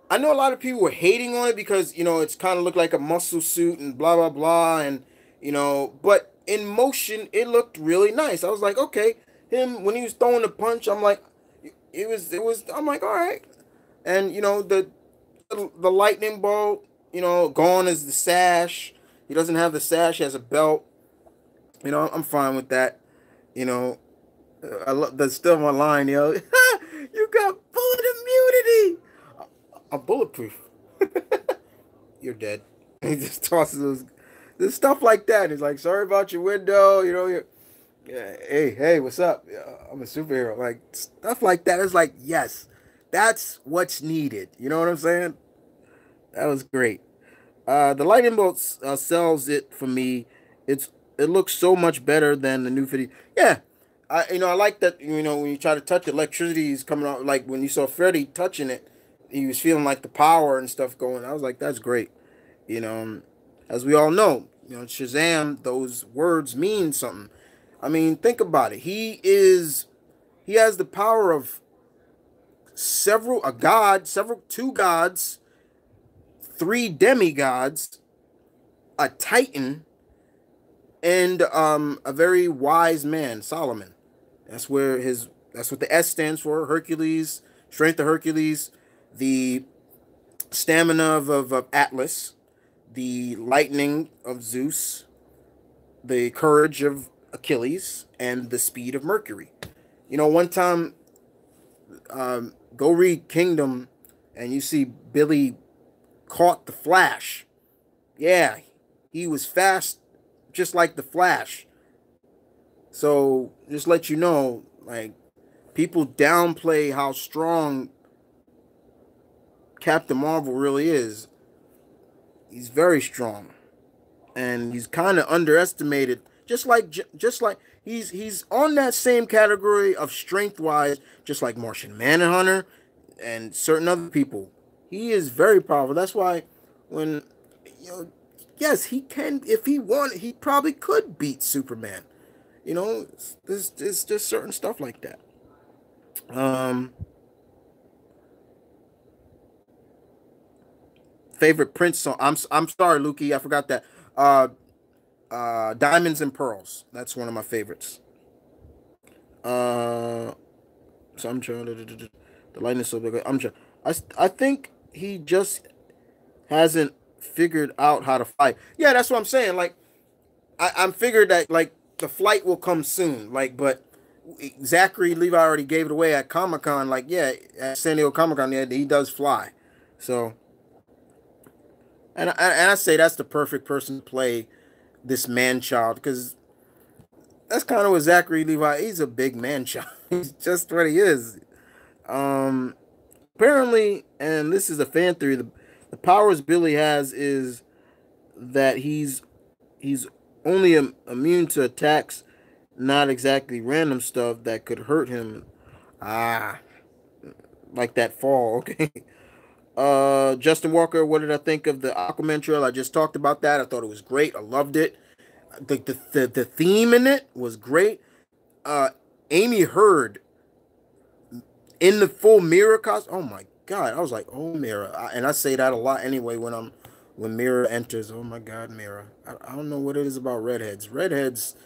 I know a lot of people were hating on it because it's kind of looked like a muscle suit and blah blah blah, and but in motion it looked really nice. I was like, okay, him when he was throwing the punch, I'm like, it was. I'm like, all right, and the lightning bolt, gone is the sash. He doesn't have the sash; he has a belt. I'm fine with that. You know, I love that's still my line, yo. You got bullet immunity. I'm bulletproof. You're dead. He just tosses those. There's stuff like that. He's like, sorry about your window. Yeah, hey, what's up? Yeah, I'm a superhero. Like stuff like that. It's like, yes, that's what's needed. You know what I'm saying? That was great. The lightning bolt sells it for me. It looks so much better than the new 50. Yeah, I like that. When you try to touch it, electricity is coming out. Like when you saw Freddy touching it, he was feeling like the power and stuff going. I was like, that's great. You know, as we all know, Shazam. Those words mean something. I mean, think about it. He has the power of two gods, three demigods, a titan, and a very wise man, Solomon. That's where his that's what the S stands for. Hercules, strength of Hercules, the stamina of Atlas, the lightning of Zeus, the courage of Achilles, and the speed of Mercury. One time, go read Kingdom, and you see Billy caught the Flash. Yeah, he was fast, just like the Flash. So just let you know, like, people downplay how strong Captain Marvel really is. He's very strong, and he's kind of underestimated. Just like he's on that same category of strength wise, just like Martian Manhunter and certain other people. He is very powerful. That's why when you know, yes, he can. If he wanted, he probably could beat Superman. There's just certain stuff like that. Um, Favorite Prince song. I'm sorry, Lukey, I forgot that. Diamonds and Pearls. That's one of my favorites. Uh, so I'm trying to the lightning so big. I'm trying. I think he just hasn't figured out how to fight. Yeah, that's what I'm saying. Like I'm figured that like the flight will come soon. Like, but Zachary Levi already gave it away at Comic Con. Like, yeah, at San Diego Comic Con, yeah, he does fly. So, and I say that's the perfect person to play this man child because that's kind of what Zachary Levi. He's a big man child. He's just what he is. Um, Apparently, and this is a fan theory. The powers Billy has is that he's only immune to attacks, not exactly random stuff that could hurt him. Ah, like that fall. Okay. Justin Walker, what did I think of the Aquaman trailer? I just talked about that. I thought it was great. I loved it. The theme in it was great. Uh, Amy Heard in the full Mirror costume. Oh my god! I was like, oh Mirror, and I say that a lot anyway when Mirror enters. Oh my god, Mirror. I don't know what it is about redheads. Redheads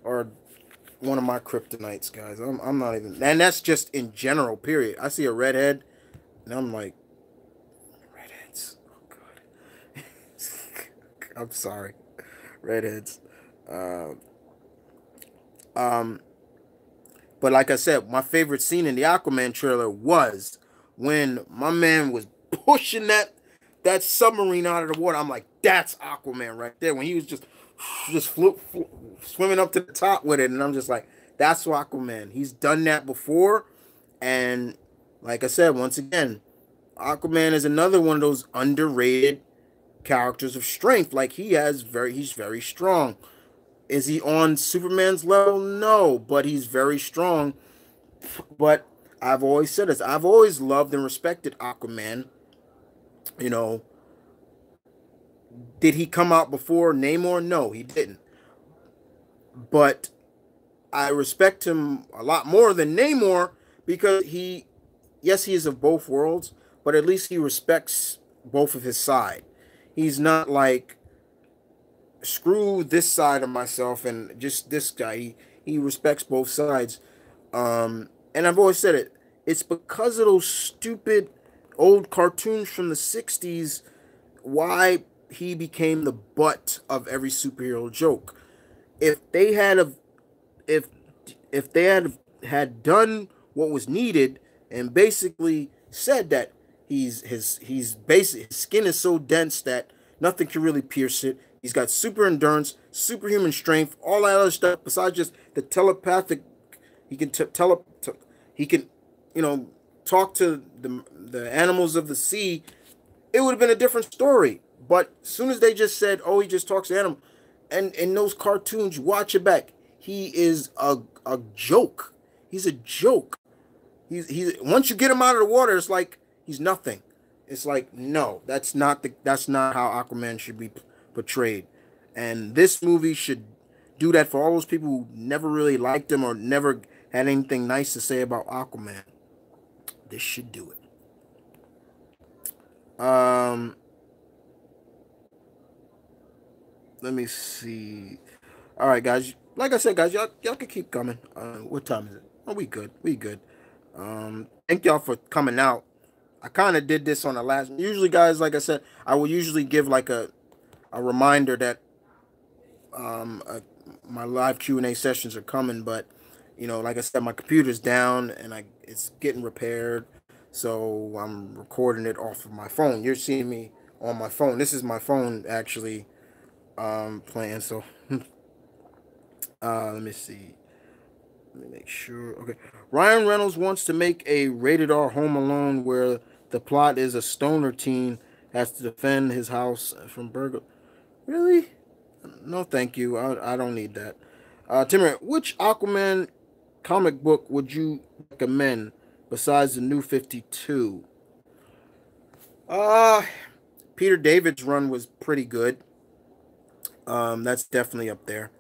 are one of my kryptonites, guys. I'm not even, and that's just in general. Period. I see a redhead, and I'm like, redheads. Oh god. I'm sorry, redheads. Uh, um, But like I said, my favorite scene in the Aquaman trailer was when my man was pushing that submarine out of the water. I'm like, that's Aquaman right there. When he was just swimming up to the top with it, and I'm just like, that's Aquaman. He's done that before, and like I said, once again, Aquaman is another one of those underrated characters of strength. Like he's very strong. Is he on Superman's level? No, but he's very strong. But I've always said this. I've always loved and respected Aquaman. You know, did he come out before Namor? No, he didn't. But I respect him a lot more than Namor because yes, he is of both worlds, but at least he respects both of his side. He's not like screw this side of myself and just this guy. He respects both sides. And I've always said it. It's because of those stupid old cartoons from the 60s why he became the butt of every superhero joke. If they had a if if they had done what was needed and basically said that his skin is so dense that nothing can really pierce it. He's got super endurance, superhuman strength, all that other stuff besides just the telepathic. He can he can, talk to the animals of the sea. It would have been a different story. But as soon as they just said, "Oh, he just talks to animals," and in those cartoons, you watch it back. He is a joke. He's a joke. He's once you get him out of the water, it's like he's nothing. It's like no, that's not how Aquaman should be portrayed. And this movie should do that for all those people who never really liked him or never had anything nice to say about Aquaman. This should do it. Let me see. All right, guys. Like I said, guys, y'all can keep coming. What time is it? Oh, we good. We good. Thank y'all for coming out. I kind of did this on the last. Usually, guys, like I said, I will usually give like a reminder that um, uh, my live Q&A sessions are coming, but like I said, my computer's down and it's getting repaired, so I'm recording it off of my phone. You're seeing me on my phone. This is my phone actually playing. So let me see. Let me make sure. Okay, Ryan Reynolds wants to make a rated R Home Alone where the plot is a stoner teen has to defend his house from burglar. Really? No, thank you. I don't need that. Timmer, which Aquaman comic book would you recommend besides the New 52? Uh, Peter David's run was pretty good. That's definitely up there.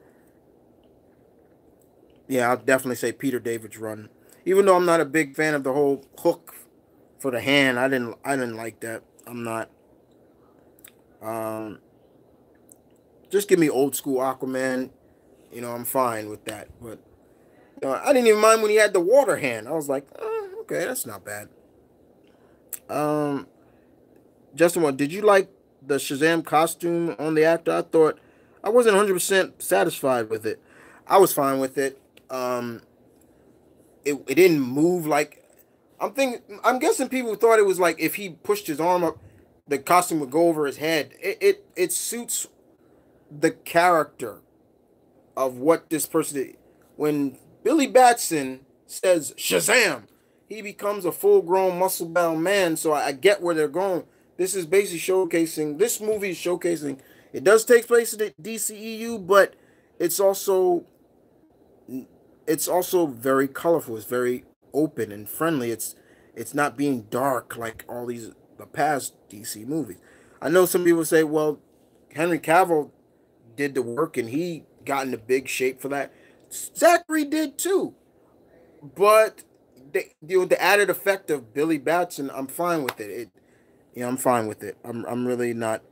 Yeah, I'll definitely say Peter David's run. Even though I'm not a big fan of the whole hook for the hand, I didn't like that. I'm not. Um, just give me old school Aquaman. I'm fine with that. But I didn't even mind when he had the water hand. I was like, okay, that's not bad. Um, Justin, what did you like the Shazam costume on the actor? I thought I wasn't 100% satisfied with it. I was fine with it. Um, it didn't move like I'm guessing people thought it was like if he pushed his arm up, the costume would go over his head. It suits the character of what this person did. When Billy Batson says Shazam, he becomes a full grown muscle bound man. So I get where they're going. This is basically showcasing. This movie is showcasing. It does take place in the DCEU, but it's also it's also very colorful. It's very open and friendly. It's not being dark like all these the past DC movies. I know some people say, well, Henry Cavill did the work and he got into big shape for that. Zachary did too, but the added effect of Billy Batson, I'm fine with it. I'm fine with it. I'm really not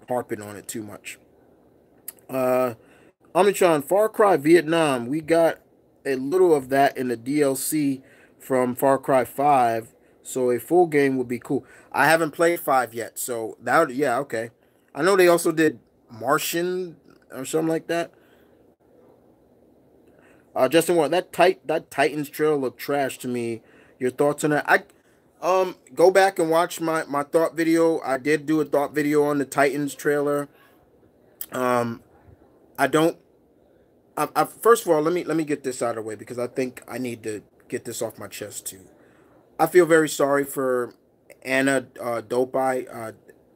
harping on it too much. Uh, Omicron, Far Cry Vietnam. We got a little of that in the DLC from Far Cry 5, so a full game would be cool. I haven't played 5 yet, so that would, yeah, okay. I know they also did Martian or something like that. Justin, what that Titans trailer looked trash to me. Your thoughts on that? I go back and watch my thought video. I did do a thought video on the Titans trailer. Um, I don't first of all, let me get this out of the way because I think I need to get this off my chest too. I feel very sorry for Anna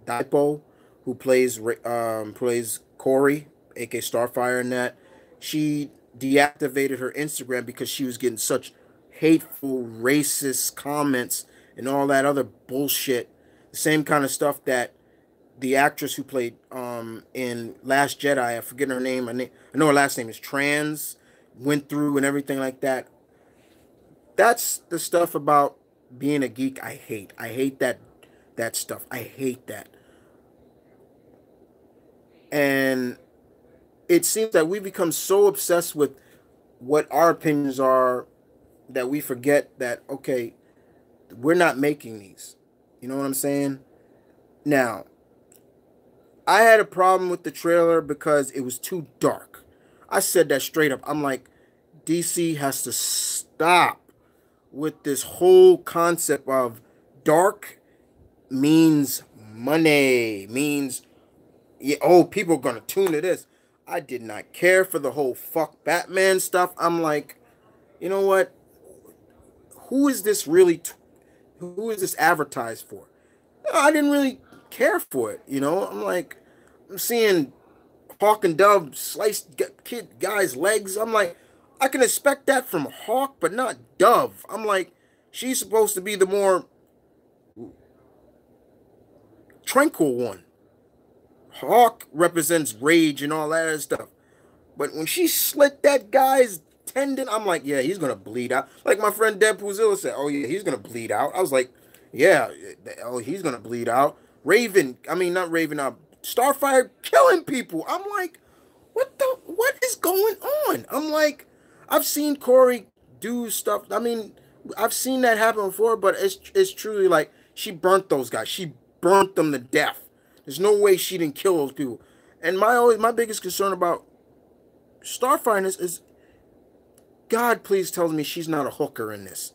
Dipo, who plays Corey, aka Starfire, in that. She deactivated her Instagram because she was getting such hateful, racist comments and all that other bullshit. The same kind of stuff that the actress who played in Last Jedi, I forget her name. I know her last name is Trans. Went through and everything like that. That's the stuff about being a geek. I hate. I hate that stuff. I hate that. And it seems that we become so obsessed with what our opinions are that we forget that okay, we're not making these. You know what I'm saying? Now, I had a problem with the trailer because it was too dark. I said that straight up. I'm like, DC has to stop with this whole concept of dark means money, means, yeah, oh, people are going to tune to this. I did not care for the whole fuck Batman stuff. I'm like, you know what? Who is this really? Who is this advertised for? I didn't really care for it. I'm like, I'm seeing Hawk and Dove slice kid guy's legs. I'm like, I can expect that from Hawk, but not Dove. I'm like, she's supposed to be the more tranquil one. Hawk represents rage and all that other stuff. But when she slit that guy's tendon. I'm like, yeah, he's gonna bleed out. Like my friend Deb Puzilla said, oh yeah, he's gonna bleed out. I was like, yeah, oh he's gonna bleed out. Raven, I mean not Raven, Starfire killing people. I'm like, what is going on? I'm like, I've seen Corey do stuff. I mean, I've seen that happen before, but it's truly like she burnt those guys. She burnt them to death. There's no way she didn't kill those people. And my biggest concern about Starfire is God, please tell me she's not a hooker in this.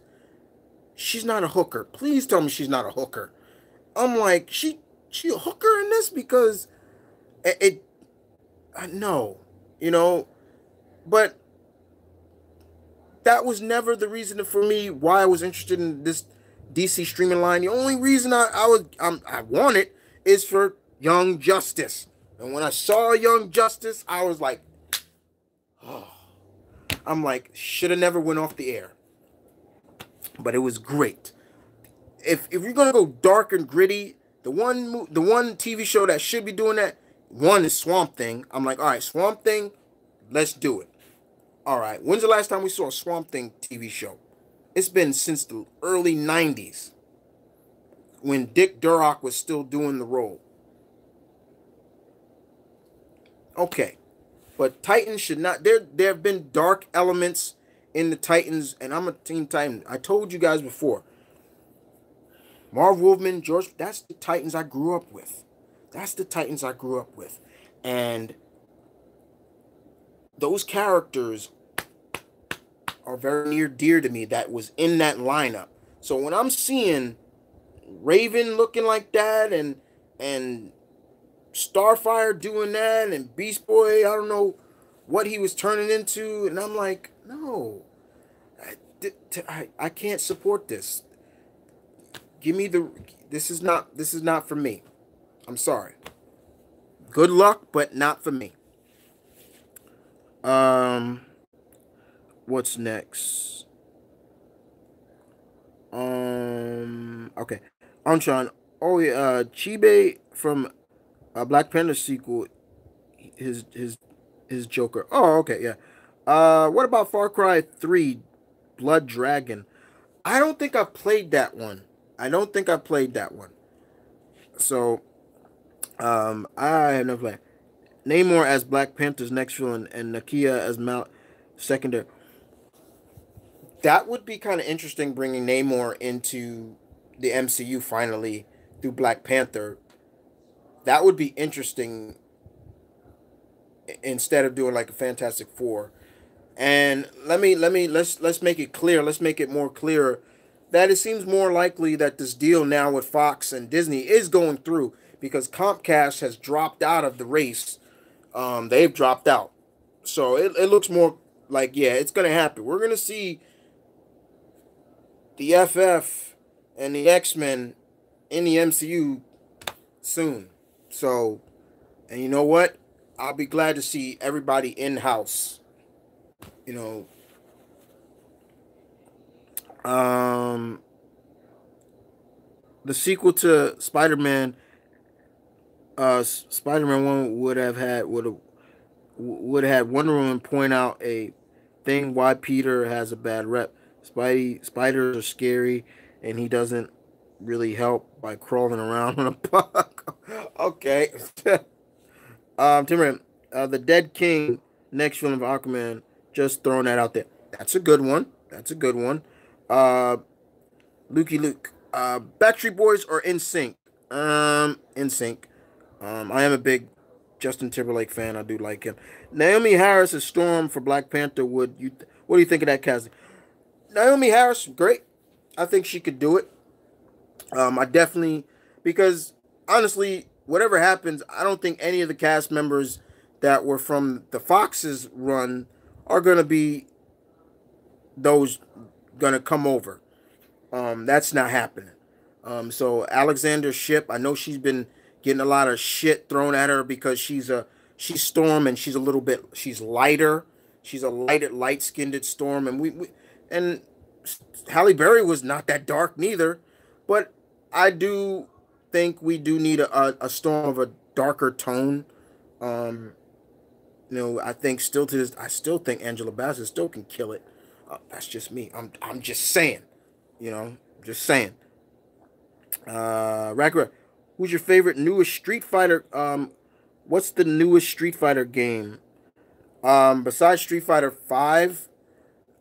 She's not a hooker. Please tell me she's not a hooker. I'm like, she a hooker in this because it no, you know, but that was never the reason for me why I was interested in this DC streaming line. The only reason I want it is for Young Justice. And when I saw Young Justice, I was like, oh, I'm like, should have never went off the air. But it was great. If you're gonna go dark and gritty, the one TV show that should be doing that, one is Swamp Thing. I'm like, all right, Swamp Thing, let's do it. All right, when's the last time we saw a Swamp Thing TV show? It's been since the early '90s when Dick Durock was still doing the role. Okay, but Titans should not. There have been dark elements in the Titans, and I'm a Team Titan. I told you guys before. Marv Wolfman, George, that's the Titans I grew up with. That's the Titans I grew up with. And those characters are very near dear to me that was in that lineup. So when I'm seeing Raven looking like that and Starfire doing that and Beast Boy, I don't know what he was turning into, and I'm like, no, I can't support this. Give me the this is not for me. I'm sorry. Good luck, but not for me. Um, what's next? Okay, Antron. Oh yeah, Chibe from Black Panther sequel. His his his Joker. Oh okay, yeah. What about Far Cry 3, Blood Dragon? I don't think I've played that one. I don't think I played that one. So, I have never played. Namor as Black Panther's next villain and Nakia as Mal secondary. That would be kind of interesting bringing Namor into the MCU finally through Black Panther. That would be interesting instead of doing like a Fantastic Four. And let's make it clear. Let's make it more clear that it seems more likely that this deal now with Fox and Disney is going through because Comcast has dropped out of the race. They've dropped out, so it looks more like yeah, it's gonna happen. We're gonna see the FF and the X-Men in the MCU soon. So, and you know what? I'll be glad to see everybody in house. You know, the sequel to Spider-Man, Spider-Man One would have had Wonder Woman point out a thing why Peter has a bad rep. Spiders are scary, and he doesn't really help by crawling around on a bug. Okay, Tim, the Dead King next film of Aquaman. Just throwing that out there. That's a good one. That's a good one. Uh, Lukey Luke. Backstreet Boys or In Sync? In Sync. I am a big Justin Timberlake fan. I do like him. Naomi Harris is Storm for Black Panther. What do you think of that casting? Naomi Harris, great. I think she could do it. I definitely because honestly, whatever happens, I don't think any of the cast members that were from the Fox's run are gonna be those gonna come over. That's not happening. So Alexander Ship, I know she's been getting a lot of shit thrown at her because she's Storm and she's lighter. She's a light skinned Storm, and and Halle Berry was not that dark neither. But I do think we do need a Storm of a darker tone. Um, I think still to this, I still think Angela Bassett still can kill it. That's just me. I'm just saying. Just saying. Ragnarok, who's your favorite newest Street Fighter? What's the newest Street Fighter game? Besides Street Fighter Five,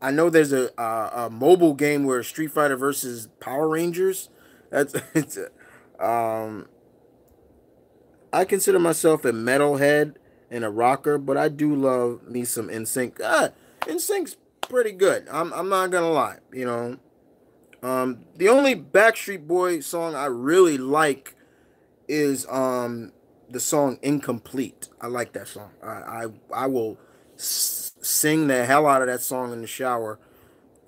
I know there's a mobile game where Street Fighter versus Power Rangers. That's it's. Um, I consider myself a metalhead and a rocker, but I do love me some NSYNC. NSYNC's pretty good. I'm not gonna lie. The only Backstreet Boy song I really like is the song "Incomplete." I like that song. I will sing the hell out of that song in the shower.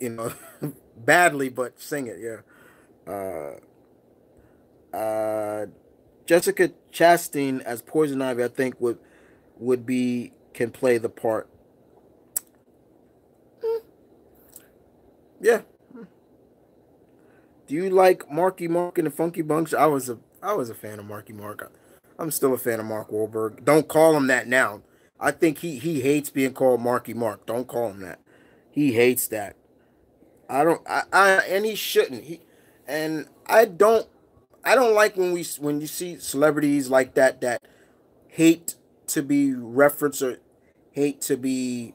You know, badly, but sing it. Yeah. Uh, Jessica Chastain as Poison Ivy, I think would be can play the part. Yeah. Do you like Marky Mark and the Funky Bunch? I was a fan of Marky Mark. I'm still a fan of Mark Wahlberg. Don't call him that now. I think he hates being called Marky Mark. Don't call him that. He hates that. I don't. And he shouldn't. And I don't like when you see celebrities like that hate to be referenced or hate to be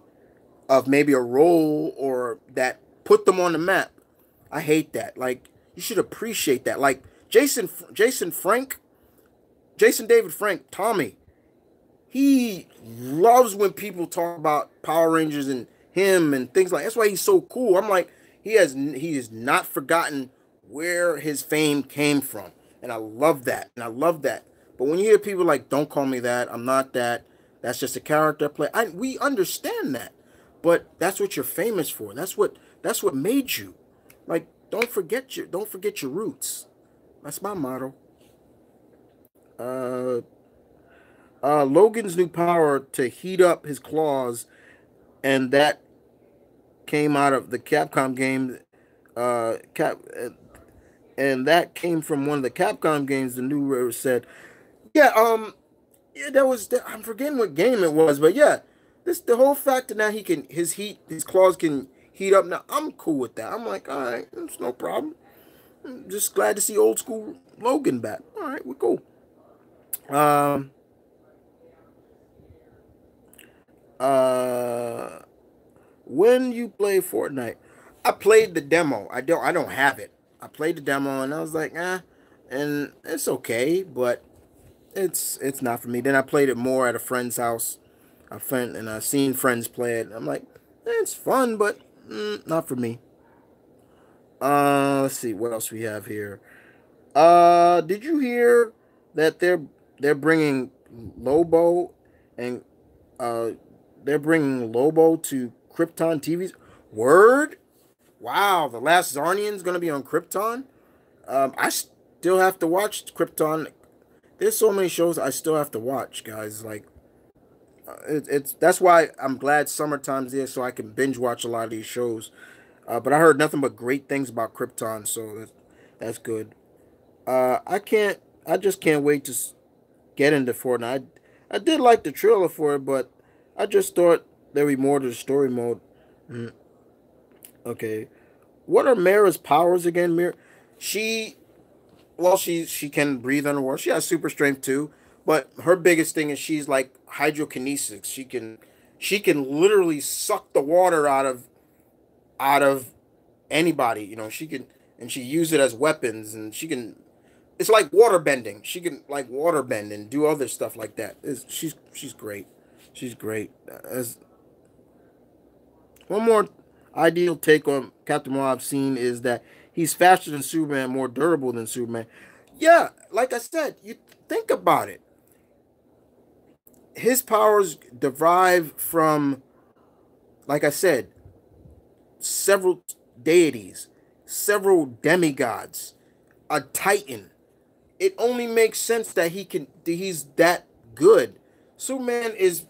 of maybe a role or that put them on the map. I hate that. Like you should appreciate that. Like Jason David Frank, Tommy. He loves when people talk about Power Rangers and him and things like. That's why he's so cool. I'm like he has not forgotten where his fame came from, and I love that. And I love that. But when you hear people like, "Don't call me that. I'm not that. That's just a character play." We understand that, but that's what you're famous for. That's what made you. Like, don't forget your roots. That's my motto. Uh, Logan's new power to heat up his claws, and that came out of the Capcom game. And that came from one of the Capcom games. The new where it said, yeah, yeah, I'm forgetting what game it was, but yeah, the whole fact that now his claws can heat up. Now I'm cool with that. I'm like, all right, it's no problem. I'm just glad to see old school Logan back. All right, we're cool. Um, uh, when you play Fortnite, I played the demo. I don't have it. I played the demo and I was like, and it's okay, but it's not for me. Then I played it more at a friend's house. A friend and I seen friends play it. I'm like, it's fun, but not for me. Let's see what else we have here. Did you hear that they're bringing Lobo and uh they're bringing Lobo to Krypton TVs? Word? Wow, the Last Zarnian's gonna be on Krypton. I still have to watch Krypton. There's so many shows I still have to watch, guys. Like, it's that's why I'm glad summertime's there so I can binge watch a lot of these shows. But I heard nothing but great things about Krypton, so that's good. I can't. I just can't wait to get into Fortnite. I did like the trailer for it, but I just thought there'd be more to the story mode. Mm, okay, what are Mara's powers again? Mira, she well, she can breathe underwater. She has super strength too, but her biggest thing is she's like hydrokinesis. She can literally suck the water out of anybody. She can and she use it as weapons, and she can. It's like water bending. She can like water bend and do other stuff like that. She's great. She's great. As one more ideal take on Captain Marvel I've seen is that he's faster than Superman, more durable than Superman. Yeah, like I said, you think about it. His powers derive from, like I said, several deities, several demigods, a titan. It only makes sense that he's that good. Superman is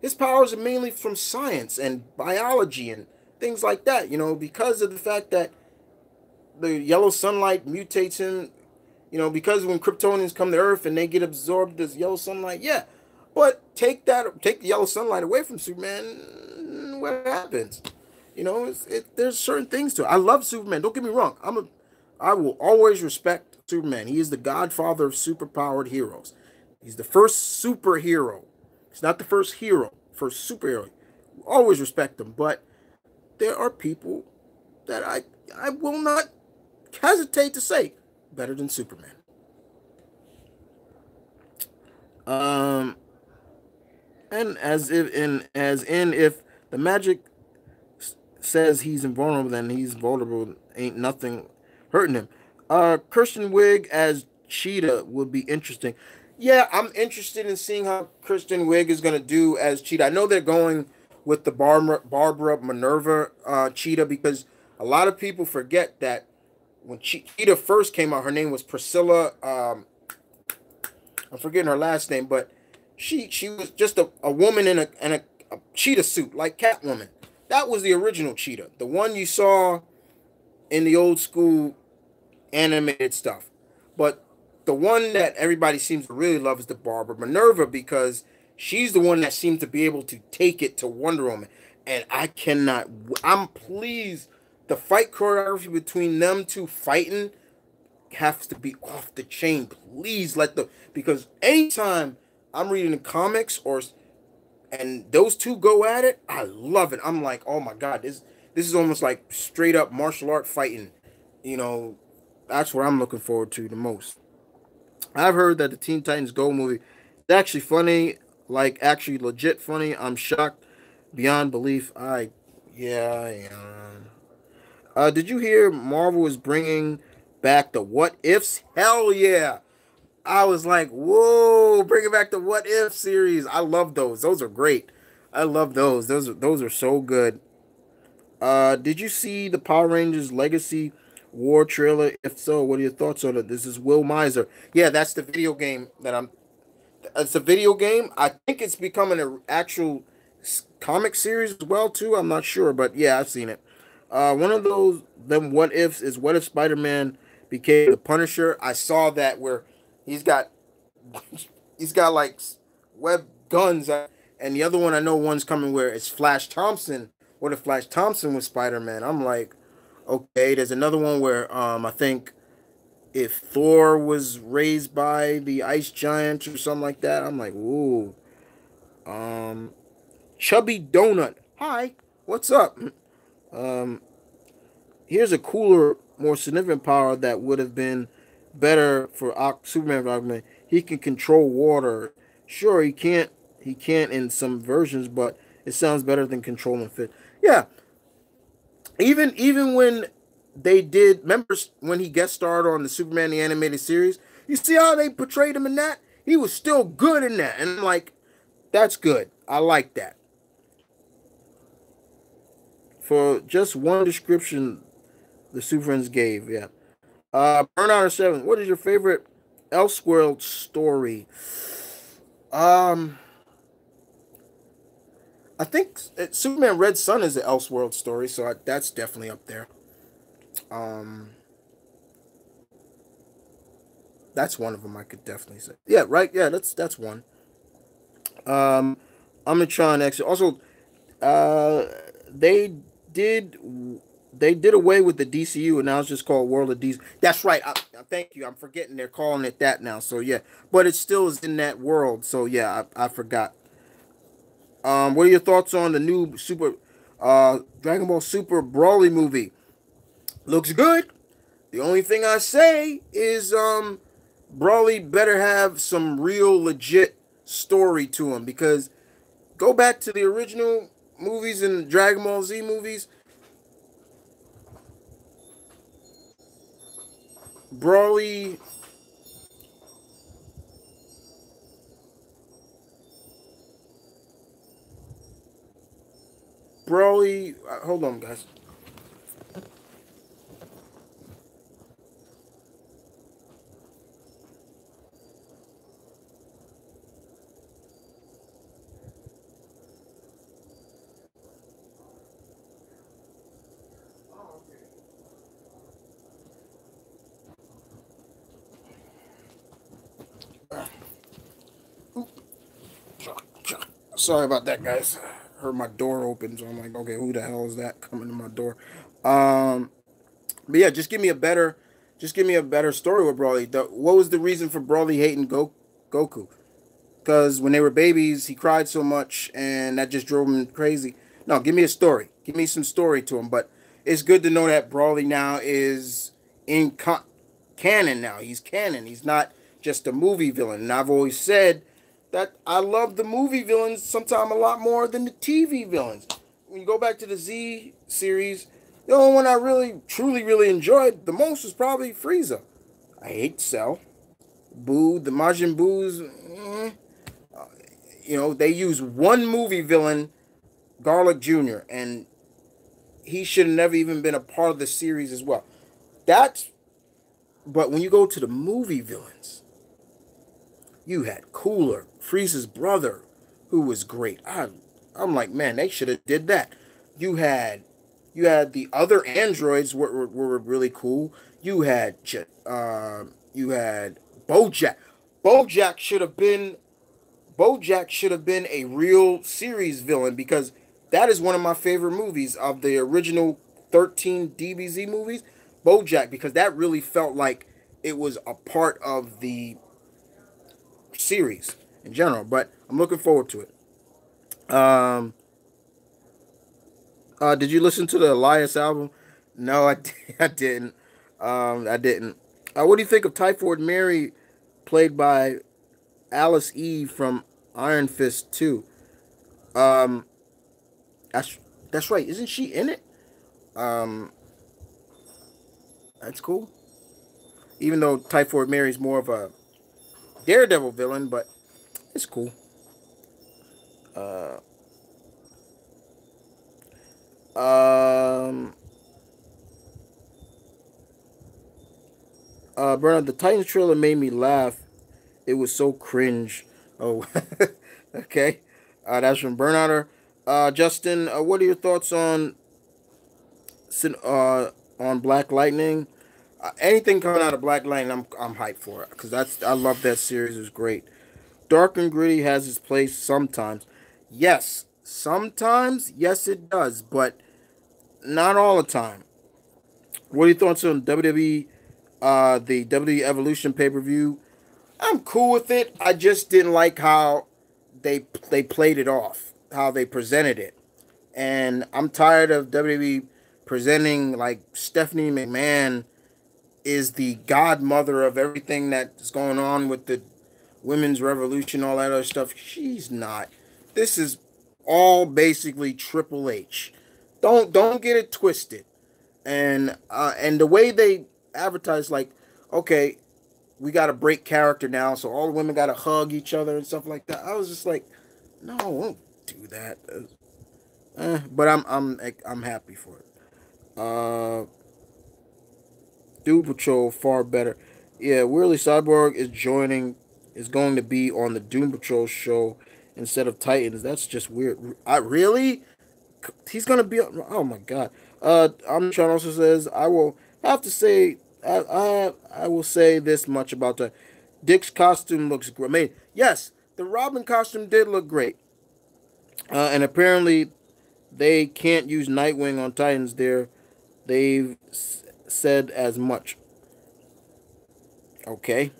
his powers are mainly from science and biology and things like that, because of the fact that the yellow sunlight mutates him, because when Kryptonians come to Earth and they get absorbed as yellow sunlight, yeah. But take the yellow sunlight away from Superman, what happens? You know, there's certain things to it. I love Superman. Don't get me wrong. I will always respect Superman. He is the godfather of superpowered heroes. He's the first superhero. He's not the first hero, first superhero. Always respect him. But there are people that I will not hesitate to say better than Superman. Um, and as in if the magic says he's invulnerable, then he's vulnerable. Ain't nothing hurting him. Christian Wiig as Cheetah would be interesting. Yeah, I'm interested in seeing how Kristen Wiig is gonna do as Cheetah. I know they're going with the Barbara Minerva Cheetah because a lot of people forget that when Cheetah first came out, her name was Priscilla. I'm forgetting her last name, but she was just a woman in a cheetah suit like Catwoman. That was the original Cheetah, the one you saw in the old school animated stuff. But the one that everybody seems to really love is the Barbara Minerva because she's the one that seems to be able to take it to Wonder Woman. And I cannot. I'm pleased. The fight choreography between them two fighting has to be off the chain. Please let the because anytime I'm reading the comics or and those two go at it, I love it. I'm like, oh my god, this is almost like straight up martial art fighting. You know, that's what I'm looking forward to the most. I've heard that the Teen Titans Go movie is actually funny, like actually legit funny. I'm shocked beyond belief. Yeah, I am. Did you hear Marvel is bringing back the What Ifs? Hell yeah! I was like, whoa, bringing back the What If series. I love those. Those are great. I love those. Those are so good. Did you see the Power Rangers Legacy War trailer? If so, what are your thoughts on it? This is Will Miser. Yeah, that's the video game that I'm. It's a video game. I think it's becoming an actual comic series as well too. I'm not sure, but yeah, I've seen it. One of those them what ifs is what if Spider Man became the Punisher. I saw that where he's got he's got like web guns, and the other one I know one's coming where it's Flash Thompson. What if Flash Thompson was Spider Man? I'm like, okay. There's another one where I think if Thor was raised by the ice giant or something like that. I'm like, ooh. Um, Chubby Donut. Hi, what's up? Um, Here's a cooler, more significant power that would have been better for Superman argument. He can control water. Sure, he can't. He can't in some versions, but it sounds better than controlling fit. Yeah, even when they did, remember when he guest starred on the Superman the animated series? You see how they portrayed him in that? He was still good in that, and I'm like, that's good. I like that. For just one description the Superfriends gave, yeah. Burnout 7. What is your favorite Elseworld story? Um, I think Superman Red Sun is an Elseworld story, so that's definitely up there. Um, that's one of them. I could definitely say. Yeah, right. Yeah, that's one. Um, Omnitron X. Also, uh, they did they did away with the DCU and now it's just called World of DC. That's right. Thank you. I'm forgetting they're calling it that now. So yeah, but it still is in that world. So yeah, I forgot. What are your thoughts on the new Dragon Ball Super Broly movie? Looks good. The only thing I say is Broly better have some real legit story to him because go back to the original movies and Dragon Ball Z movies. Broly, Broly. Hold on, guys. Sorry about that, guys. Heard my door open, so I'm like, okay, who the hell is that coming to my door? Um, but yeah, just give me a better story with Broly. What was the reason for Broly hating Goku? Because when they were babies, he cried so much, and that just drove him crazy. No, give me a story. Give me some story to him. But it's good to know that Brawley now is in canon now. He's canon. He's not just a movie villain. And I've always said that I love the movie villains sometimes a lot more than the TV villains. When you go back to the Z series, the only one I really, truly, really enjoyed the most was probably Frieza. I hate Cell. Boo, the Majin Boos. They use one movie villain, Garlic Jr., and he should have never even been a part of the series as well. That's but when you go to the movie villains, you had Cooler, Frieza's brother, who was great. I'm like, man, they should have did that. You had you had the other androids were really cool. You had BoJack. BoJack should have been BoJack should have been a real series villain because that is one of my favorite movies of the original 13 DBZ movies. BoJack, because that really felt like it was a part of the series in general. But I'm looking forward to it. Did you listen to the Elias album? No, I didn't. I didn't. What do you think of Typhoid Mary, played by Alice Eve from Iron Fist 2? Um, that's that's right. Isn't she in it? Um, that's cool. Even though Typhoid Mary is more of a Daredevil villain, but it's cool. Uh, um, Bernard, the Titans trailer made me laugh. It was so cringe. Oh, okay. That's from Bernarder. Justin, what are your thoughts on Black Lightning? Anything coming out of Black Lightning, I'm hyped for it because I love that series. It was great. Dark and gritty has its place sometimes. Yes, sometimes yes it does, but not all the time. What are your thoughts on WWE? The WWE Evolution pay per view. I'm cool with it. I just didn't like how they played it off, how they presented it, and I'm tired of WWE presenting like Stephanie McMahon is the godmother of everything that's going on with the women's revolution, all that other stuff. She's not. This is all basically Triple H. Don't get it twisted. And the way they advertise, like, okay, we got to break character now, so all the women got to hug each other and stuff like that. I was just like, no, don't do that. But I'm happy for it. Uh, Doom Patrol far better. Yeah, Weirdly Cyborg is going to be on the Doom Patrol show instead of Titans. That's just weird. I really he's gonna be. Oh my god. Omnitron also says I will have to say I will say this much about the Dick's costume looks great. I mean, yes, the Robin costume did look great. And apparently they can't use Nightwing on Titans. They've said as much. Okay.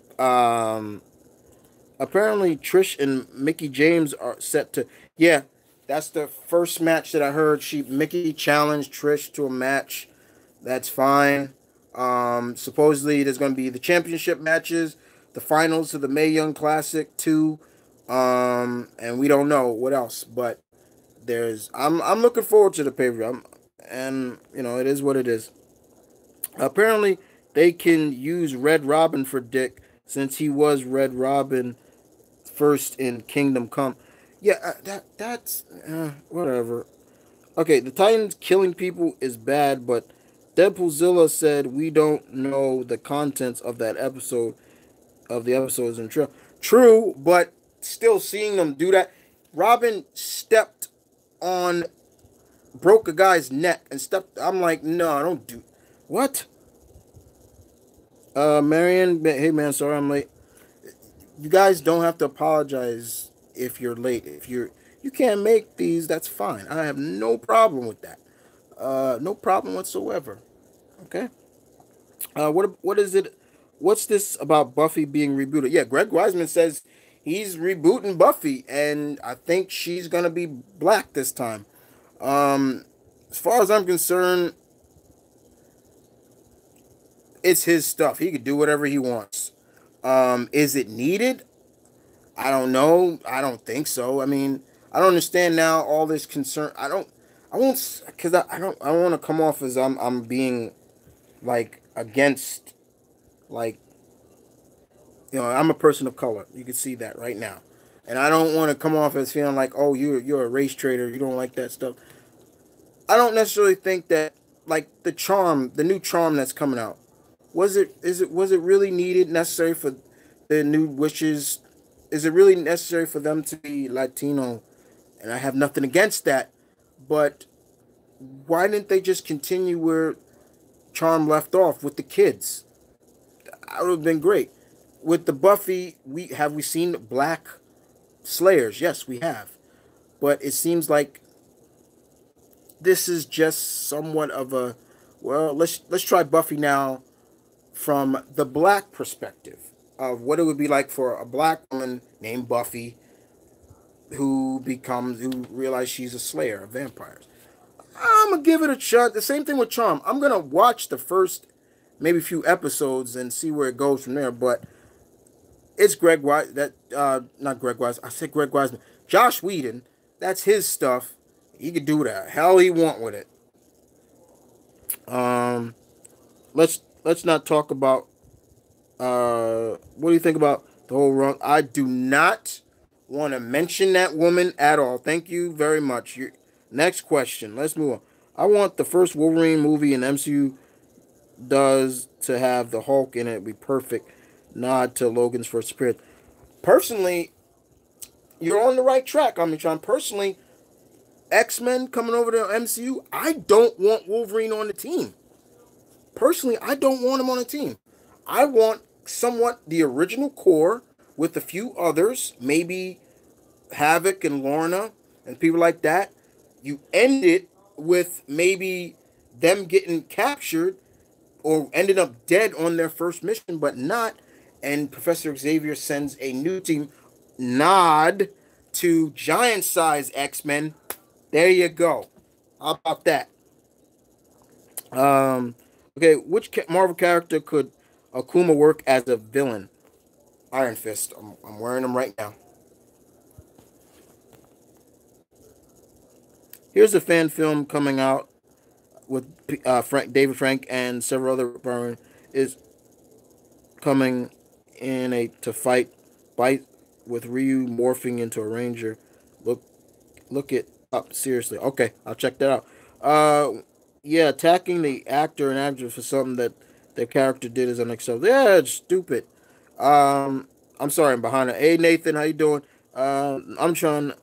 Apparently Trish and Mickey James are set to. Yeah, that's the first match that I heard. Mickey challenged Trish to a match. That's fine. Supposedly there's going to be the championship matches, the finals of the Mae Young Classic too, and we don't know what else. But I'm looking forward to the pay per view, and it is what it is. Apparently, they can use Red Robin for Dick since he was Red Robin first in Kingdom Come. Yeah, that's whatever. Okay, the Titans killing people is bad, but Deadpoolzilla said we don't know the contents of that episode of the episodes in true. True, but still seeing them do that. Robin stepped on broke a guy's neck and stepped. I'm like, no, I don't do what. Marion, hey man, sorry I'm late. You guys don't have to apologize if you're late. You can't make these. That's fine. I have no problem with that. No problem whatsoever. Okay. What is it? What's this about Buffy being rebooted? Yeah, Greg Wiseman says he's rebooting Buffy, and I think she's gonna be black this time. Um, as far as I'm concerned, it's his stuff. He could do whatever he wants. Is it needed? I don't know. I don't think so. I mean, I don't understand now all this concern. I don't. I won't because I don't. I don't want to come off as I'm being like against like I'm a person of color. You can see that right now, and I don't want to come off as feeling like you're a race traitor. You don't like that stuff. I don't necessarily think that like the new charm that's coming out. Was it really needed necessary for the new wishes? Is it really necessary for them to be Latino? And I have nothing against that, but why didn't they just continue where Charm left off with the kids? That would have been great. With the Buffy, we seen black Slayers? Yes, we have. But it seems like this is just somewhat of a let's try Buffy now from the black perspective of what it would be like for a black woman named Buffy who realizes she's a slayer of vampires. I'm gonna give it a shot. The same thing with Charm. I'm gonna watch the first maybe few episodes and see where it goes from there. But it's Greg Wise that not Greg Wise. I said Greg Wiseman. Josh Whedon. That's his stuff. He could do what the hell he want with it. Um, let's not talk about what do you think about the whole run? I do not want to mention that woman at all. Thank you very much. Next question. Let's move on. I want the first Wolverine movie in MCU does to have the Hulk in it be perfect. Nod to Logan's first appearance. Personally, you're on the right track, Omnicron. Personally, X-Men coming over to MCU, I don't want Wolverine on the team. Personally, I don't want him on the team. I want somewhat the original core with a few others, maybe Havoc and Lorna and people like that. You end it with maybe them getting captured or ended up dead on their first mission, but not. And Professor Xavier sends a new team. Nod to giant size X Men. There you go. How about that? Um, okay, which Marvel character could Akuma work as a villain? Iron Fist. I'm wearing them right now. Here's a fan film coming out with David Frank and several other is coming in a to fight bite with Ryu morphing into a ranger. Look look it up seriously. Okay, I'll check that out. Yeah, attacking the actor and actress for something that their character did is unacceptable. Yeah, it's stupid. I'm sorry, I'm behind it. Hey Nathan, how you doing? I'm trying.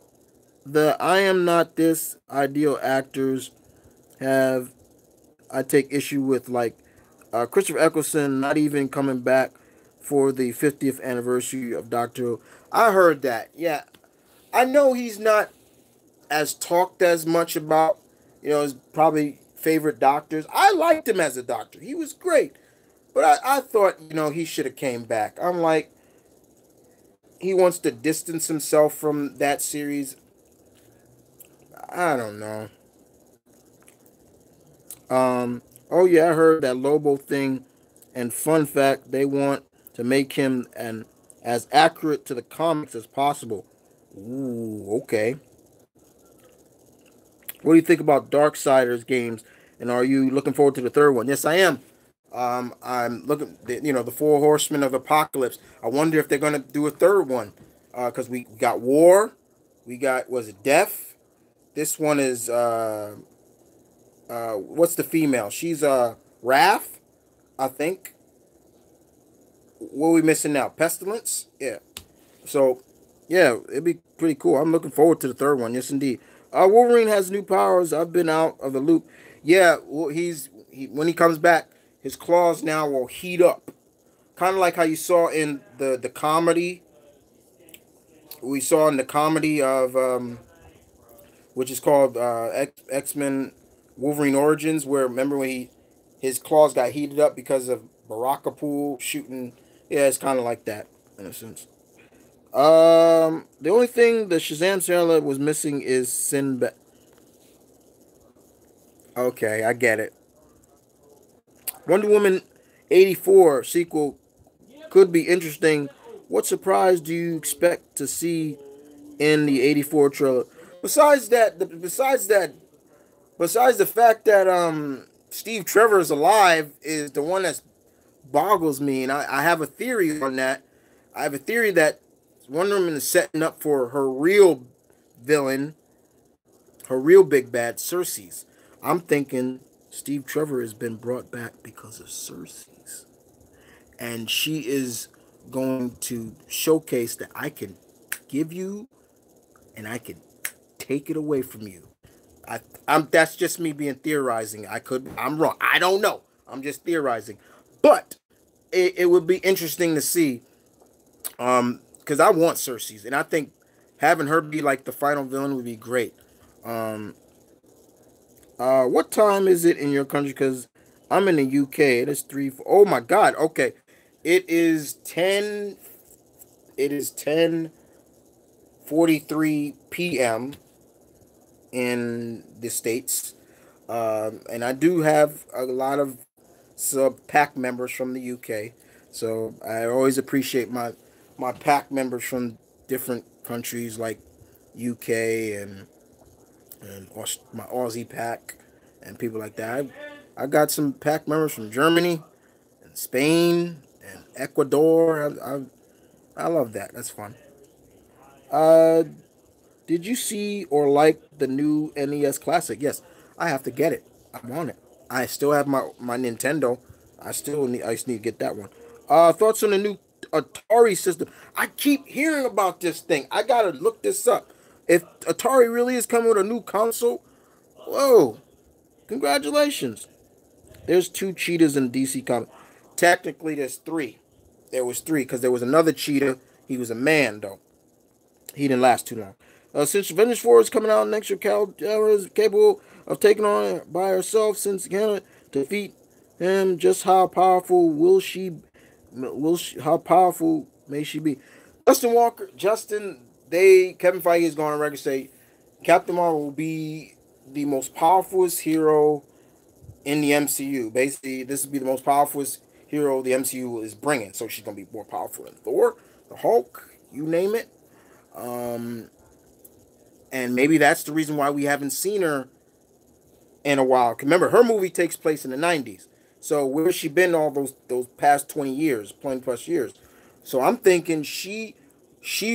The I am not this ideal actors have I take issue with like Christopher Eccleston not even coming back for the 50th anniversary of Doctor Who. I heard that. Yeah, I know he's not as talked as much about. His probably favorite doctors. I liked him as a doctor. He was great, but I thought he should have came back. I'm like he wants to distance himself from that series. I don't know. Oh yeah, I heard that Lobo thing. And fun fact, they want to make him as accurate to the comics as possible. Ooh, okay. What do you think about Darksiders games? And are you looking forward to the third one? Yes, I am. I'm looking, the Four Horsemen of Apocalypse. I wonder if they're gonna do a third one, because we got War, we got was it Death? This one is what's the female? She's Wrath, I think. What are we missing now? Pestilence? Yeah. So, yeah, it'd be pretty cool. I'm looking forward to the third one. Yes, indeed. Wolverine has new powers. I've been out of the loop. Yeah, well, when he comes back, his claws now will heat up, kind of like how you saw in the comedy. We saw in the comedy of which is called X Men Wolverine Origins, where remember when his claws got heated up because of Barakapool shooting. Yeah, it's kind of like that in a sense. The only thing the Shazam trailer was missing is Sinbad. Okay, I get it. Wonder Woman 84 sequel could be interesting. What surprise do you expect to see in the 84 trailer? Besides that, besides the fact that Steve Trevor is alive is the one that boggles me, and I have a theory on that. I have a theory that Wonder Woman is setting up for her real villain, her real big bad, Cersei's. I'm thinking Steve Trevor has been brought back because of Cersei's, and she is going to showcase that I can give you and I can take it away from you. I'm that's just me being theorizing. I'm wrong. I don't know. I'm just theorizing, but it would be interesting to see. Because I want Cersei's, and I think having her be like the final villain would be great. Um, what time is it in your country? Because I'm in the UK. It is three. Oh my God. Okay, it is 10. It is 10:43 p.m. in the states. And I do have a lot of sub pack members from the UK, so I always appreciate my pack members from different countries like UK and my Aussie pack and people like that. I got some pack members from Germany and Spain and Ecuador. I love that. That's fun. Uh, Did you see or like the new NES Classic? Yes, I have to get it. I want it. I still have my Nintendo. I just need to get that one. Thoughts on the new Atari system? I keep hearing about this thing. I gotta look this up. If Atari really is coming with a new console, whoa! Congratulations. There's two cheetahs in DC Comics. Technically, there's three. There was three because there was another cheetah. He was a man though. He didn't last too long. Since Avengers 4 is coming out next year, Cal is capable of taking on by herself. Since Hannah defeat him, just how powerful will she? How powerful may she be? Kevin Feige is going on record say Captain Marvel will be the most powerful hero in the MCU. Basically, this will be the most powerful hero the MCU is bringing. So she's gonna be more powerful than Thor, the Hulk, you name it. Um, and maybe that's the reason why we haven't seen her in a while. Remember, her movie takes place in the '90s, so where's she been all those past 20 years, 20 plus years? So I'm thinking she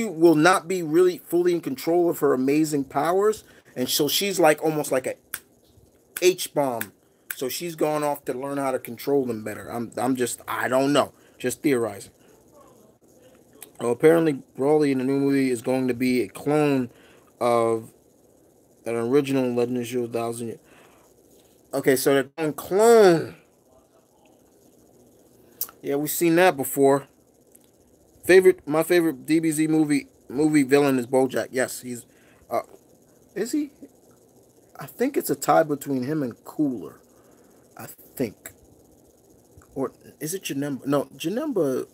will not be really fully in control of her amazing powers, and so she's like almost like a H bomb. So she's gone off to learn how to control them better. I'm just I don't know, just theorizing. Oh, apparently, Broly in the new movie is going to be a clone of an original Legend of Shield Thousand. Okay, so they're going clone. Yeah, we've seen that before. My favorite DBZ movie villain is BoJack. Yes, he's. Uh, is he? I think it's a tie between him and Cooler. I think, or is it Janemba? No, Janemba.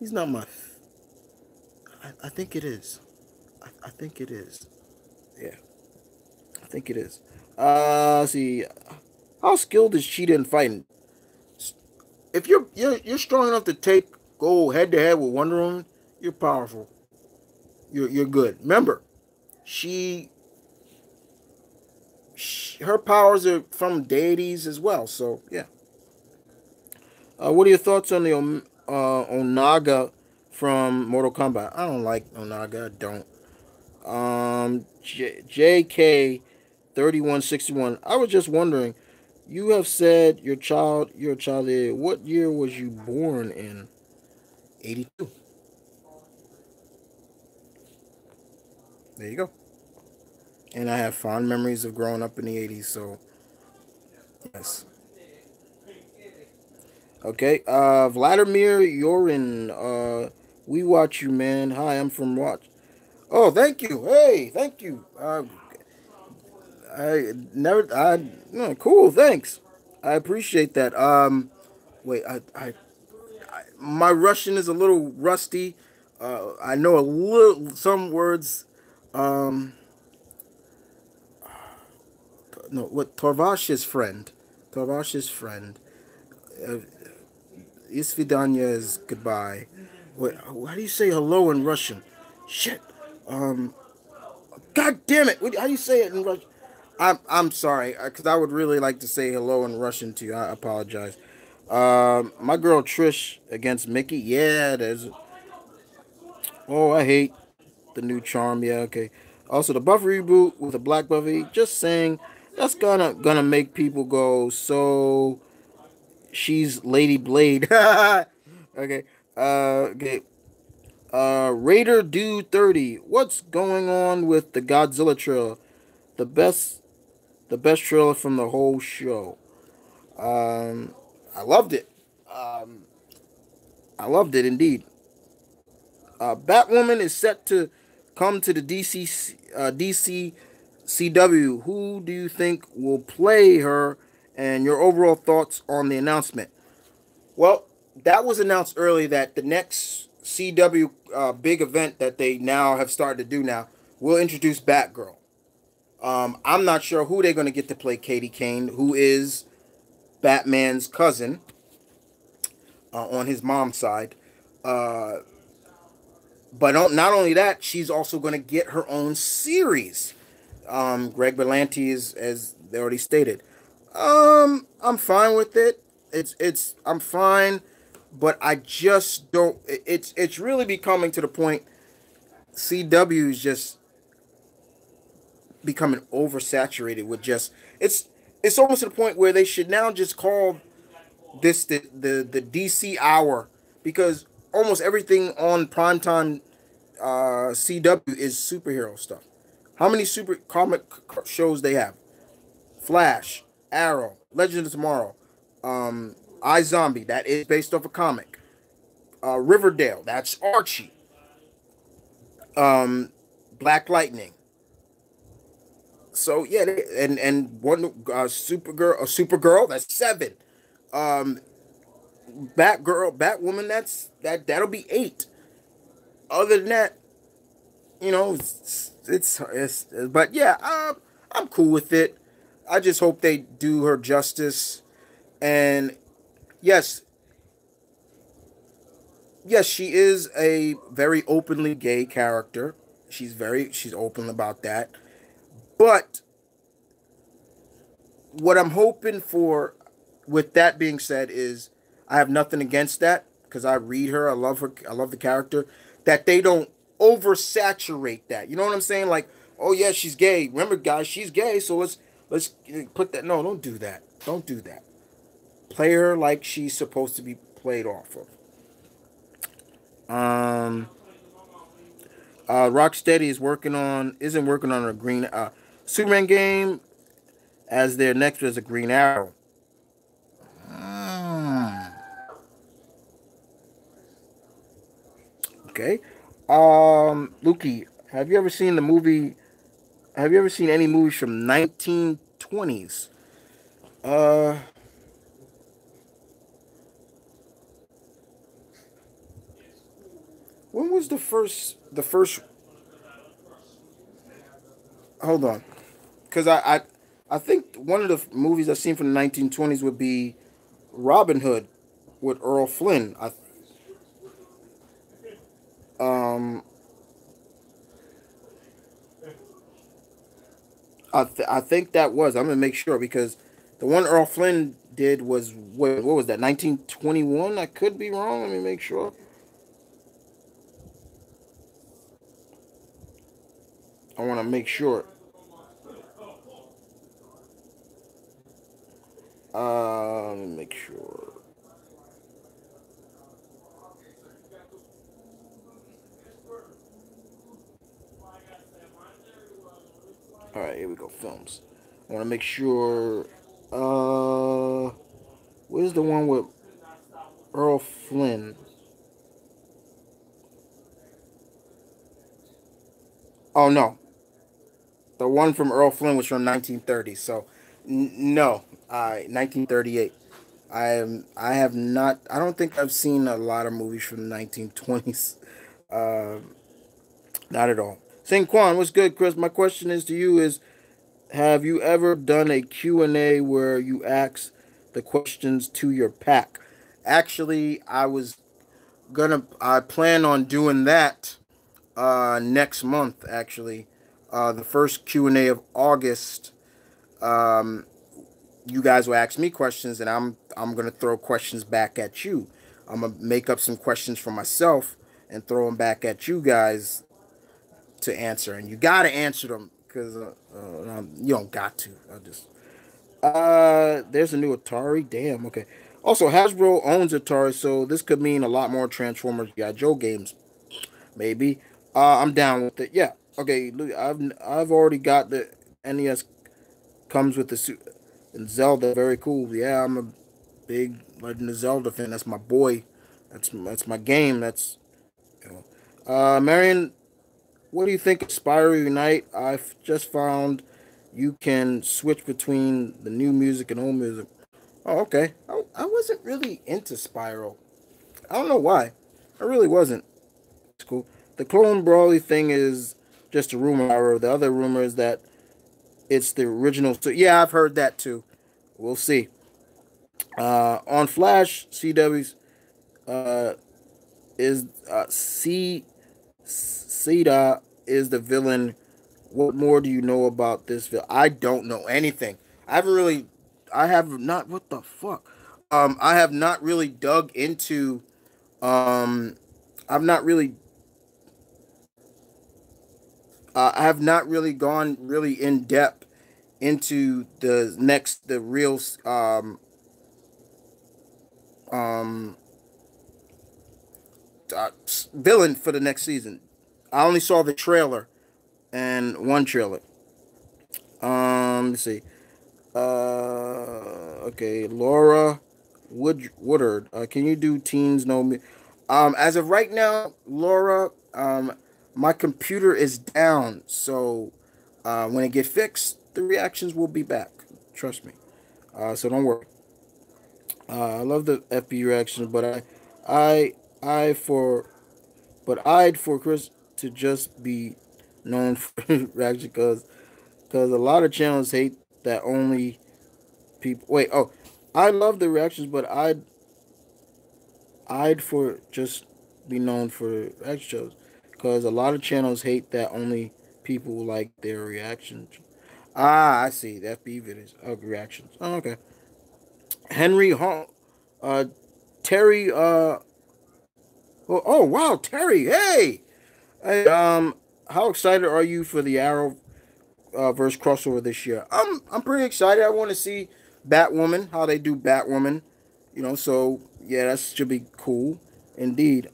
He's not my. I think it is. I think it is. Yeah, I think it is. See, how skilled is Cheetah in fighting? If you're strong enough to go head to head with Wonder Woman, you're powerful. You're good. Remember, she, her powers are from deities as well. So yeah. What are your thoughts on the Onaga from Mortal Kombat? I don't like Onaga. I don't. JK 3161. I was just wondering. You have said you're a child. What year was you born in? 82. There you go. And I have fond memories of growing up in the 80s. So yes. Okay. Vladimir Yorin. We watch you, man. Hi, I'm from Watch. Oh, thank you. Hey, thank you. I never. I no, cool. Thanks. I appreciate that. Wait. My Russian is a little rusty. I know a little some words. Um, no, what Torvash's friend. Torvash's friend. Uh, Isvidanya is goodbye. Wait, how do you say hello in Russian? Shit. Um, God damn it! How do you say it in Russian? I'm sorry, because I would really like to say hello in Russian to you. I apologize. My girl Trish against Mickey. Yeah, there's. Oh, I hate the new charm. Yeah, okay. Also, the Buff reboot with a Black Buffy. Just saying, that's gonna make people go. So she's Lady Blade. Okay. Okay. Raider Dude 30. What's going on with the Godzilla trailer? The best the best trailer from the whole show. Um, I loved it. Um, I loved it indeed. Batwoman is set to come to the DC CW. Who do you think will play her? And your overall thoughts on the announcement? Well, that was announced early that the next CW big event that they now have started to do now will introduce Batgirl. I'm not sure who they're going to get to play Katie Kane, who is Batman's cousin on his mom's side. Uh, but not only that, she's also going to get her own series. Greg Berlanti is, as they already stated. I'm fine with it. I'm fine, but I just don't. It's really becoming to the point. CW is just becoming oversaturated with just it's almost to the point where they should now just call this the DC hour because almost everything on primetime CW is superhero stuff. How many super comic shows they have? Flash, Arrow, Legend of Tomorrow, iZombie, that is based off a comic. Riverdale, that's Archie. Um, Black Lightning. So yeah, and one Supergirl, that's seven. Um, Batwoman, that'll be eight. Other than that, but yeah, I'm cool with it. I just hope they do her justice. And yes, yes, she is a very openly gay character. She's open about that. But what I'm hoping for, with that being said, is I have nothing against that because I read her. I love her. I love the character. That they don't oversaturate that. You know what I'm saying? Like, oh yeah, she's gay. Remember, guys, she's gay. So let's put that. No, don't do that. Don't do that. Play her like she's supposed to be played off of. Um, Rocksteady isn't working on a green Superman game as their next is a Green Arrow. Mm, okay. Lukey, have you ever seen any movies from 1920s? Uh, when was the first? Hold on, because I think one of the movies I've seen from the 1920s would be Robin Hood with Earl Flynn. Um, I think that was. I'm gonna make sure because the one Earl Flynn did was what was that 1921? I could be wrong. Let me make sure. I want to make sure. Let me make sure. All right, here we go. Films. I want to make sure. Uh, where's the one with Earl Flynn? Oh no, The one from Earl Flynn was from 1930. So, no, 1938. I have not. I don't think I've seen a lot of movies from the 1920s. Uh, Not at all. Saint Quan, what's good, Chris? My question is to you: is have you ever done a Q&A where you ask the questions to your pack? Actually, I plan on doing that next month. Actually, the first Q&A of August. Um, you guys will ask me questions, and I'm gonna throw questions back at you. I'm gonna make up some questions for myself and throw them back at you guys to answer, and you gotta answer them because you don't got to. I just there's a new Atari. Damn. Okay. Also, Hasbro owns Atari, so this could mean a lot more Transformers GI Joe games. Maybe. I'm down with it. Yeah. Okay. Look, I've already got the NES comes with the suit and Zelda. Very cool. Yeah, I'm a big Legend of Zelda fan. That's my boy. That's my game. That's you Marion. What do you think of Spyro Unite? I've just found you can switch between the new music and old music. Oh, okay. I wasn't really into Spyro. I don't know why. I really wasn't. It's cool. The Clone Brawly thing is just a rumor. However, the other rumor is that it's the original. So yeah, I've heard that too. We'll see. On Flash, CW's uh, is Sida is the villain. What more do you know about this villain? I don't know anything. I haven't really. I have not. What the fuck? I have not really dug into. Um, I've not really. I have not really gone really in depth into the real um villain for the next season. I only saw the trailer and one trailer. Let's see. Okay, Laura Woodard. Can you do teens know me? As of right now, Laura, my computer is down, so when it get fixed, the reactions will be back. Trust me. So don't worry. I love the FB reactions, but I, I for, but I'd for Chris to just be known for reaction because a lot of channels hate that only people. Wait, oh, I love the reactions, but I'd for just be known for reaction shows because a lot of channels hate that only people like their reactions. I see the FB videos of reactions. Oh, okay. Henry Hall, uh, Terry. Oh wow, Terry. Hey, hey. How excited are you for the Arrow verse crossover this year? I'm pretty excited. I want to see Batwoman, how they do Batwoman. So yeah, that should be cool. Indeed,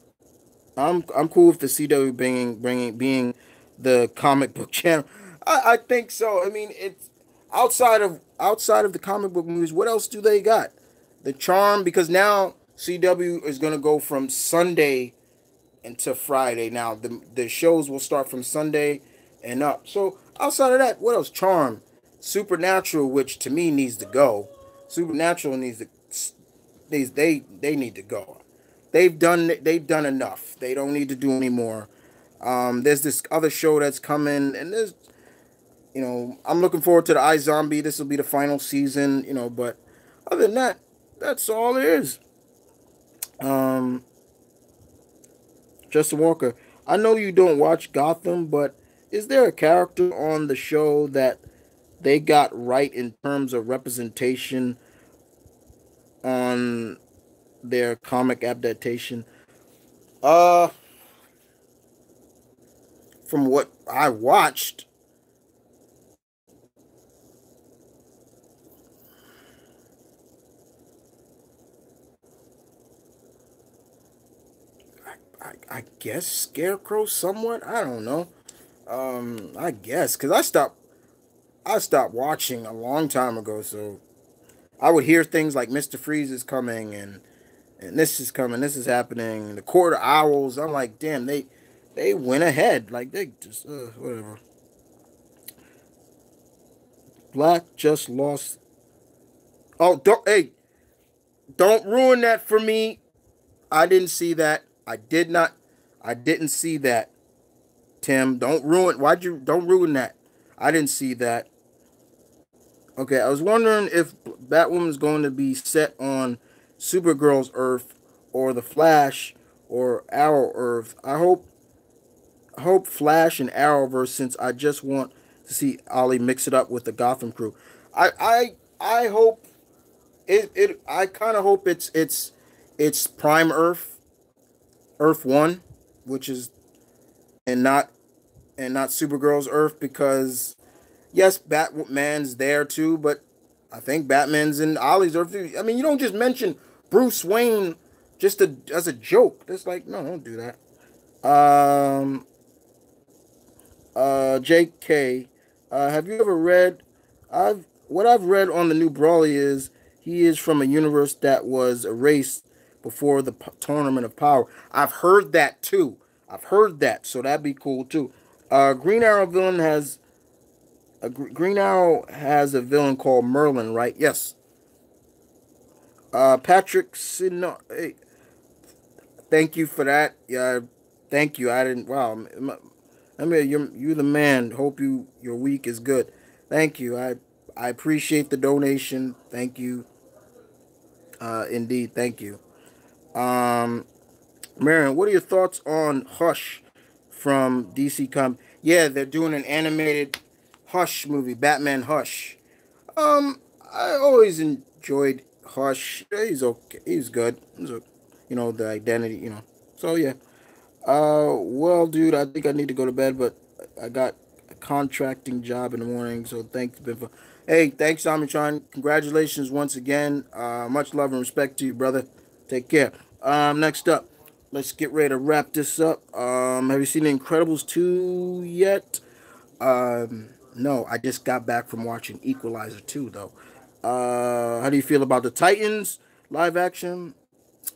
I'm cool with the CW being the comic book channel. I think so. I mean, it's outside of the comic book movies. What else do they got? The Charm, because now CW is gonna go from Sunday into Friday. Now the shows will start from Sunday and up. So outside of that, what else? Charm, Supernatural, which to me needs to go. Supernatural needs to they need to go. They've done enough. They don't need to do anymore. There's this other show that's coming, and I'm looking forward to the iZombie. This will be the final season, but other than that, that's all there is. Um, Justin Walker, I know you don't watch Gotham, but is there a character on the show that they got right in terms of representation on their comic adaptation? Uh, from what I watched, I guess Scarecrow somewhat. I don't know. I guess because I stopped watching a long time ago, so I would hear things like Mister Freeze is coming and this is coming, this is happening. The Court of Owls. I'm like, damn, they went ahead. Like they just whatever. Black just lost. Oh, don't ruin that for me. I didn't see that. I did not. I didn't see that. Tim, don't ruin. Why'd you? Don't ruin that. I didn't see that. Okay, I was wondering if Batwoman's going to be set on Supergirl's Earth or the Flash or Arrow Earth. I hope Flash and Arrowverse, since I just want to see Ollie mix it up with the Gotham crew. I hope it I kind of hope it's Prime Earth, Earth 1, which is and not Supergirl's Earth, because yes, Batman's there too, but I think Batman's in Ollie's Earth too. I mean, you don't just mention Bruce Wayne as a joke. It's like, no, don't do that. Um, J.K. Have you ever read? What I've read on the new Brawly is he is from a universe that was erased before the Tournament of Power. I've heard that too. I've heard that, so that'd be cool too. Green Arrow has a villain called Merlin, right? Yes. Patrick Sino. Hey, thank you for that. Yeah, thank you. I didn't. Wow. I mean, you're the man. Hope your week is good. Thank you. I appreciate the donation. Thank you. Indeed. Thank you. Um, Marion, what are your thoughts on Hush from DC Com? Yeah, they're doing an animated Hush movie, Batman Hush. I always enjoyed Hush. He's okay. He's good. The identity. So yeah. Well, dude, I think I need to go to bed, but I got a contracting job in the morning, so thanks, Ben. Hey, thanks, Omnitron. Congratulations once again. Much love and respect to you, brother. Take care. Next up, let's get ready to wrap this up. Have you seen The Incredibles 2 yet? No, I just got back from watching Equalizer 2, though. How do you feel about the Titans live action?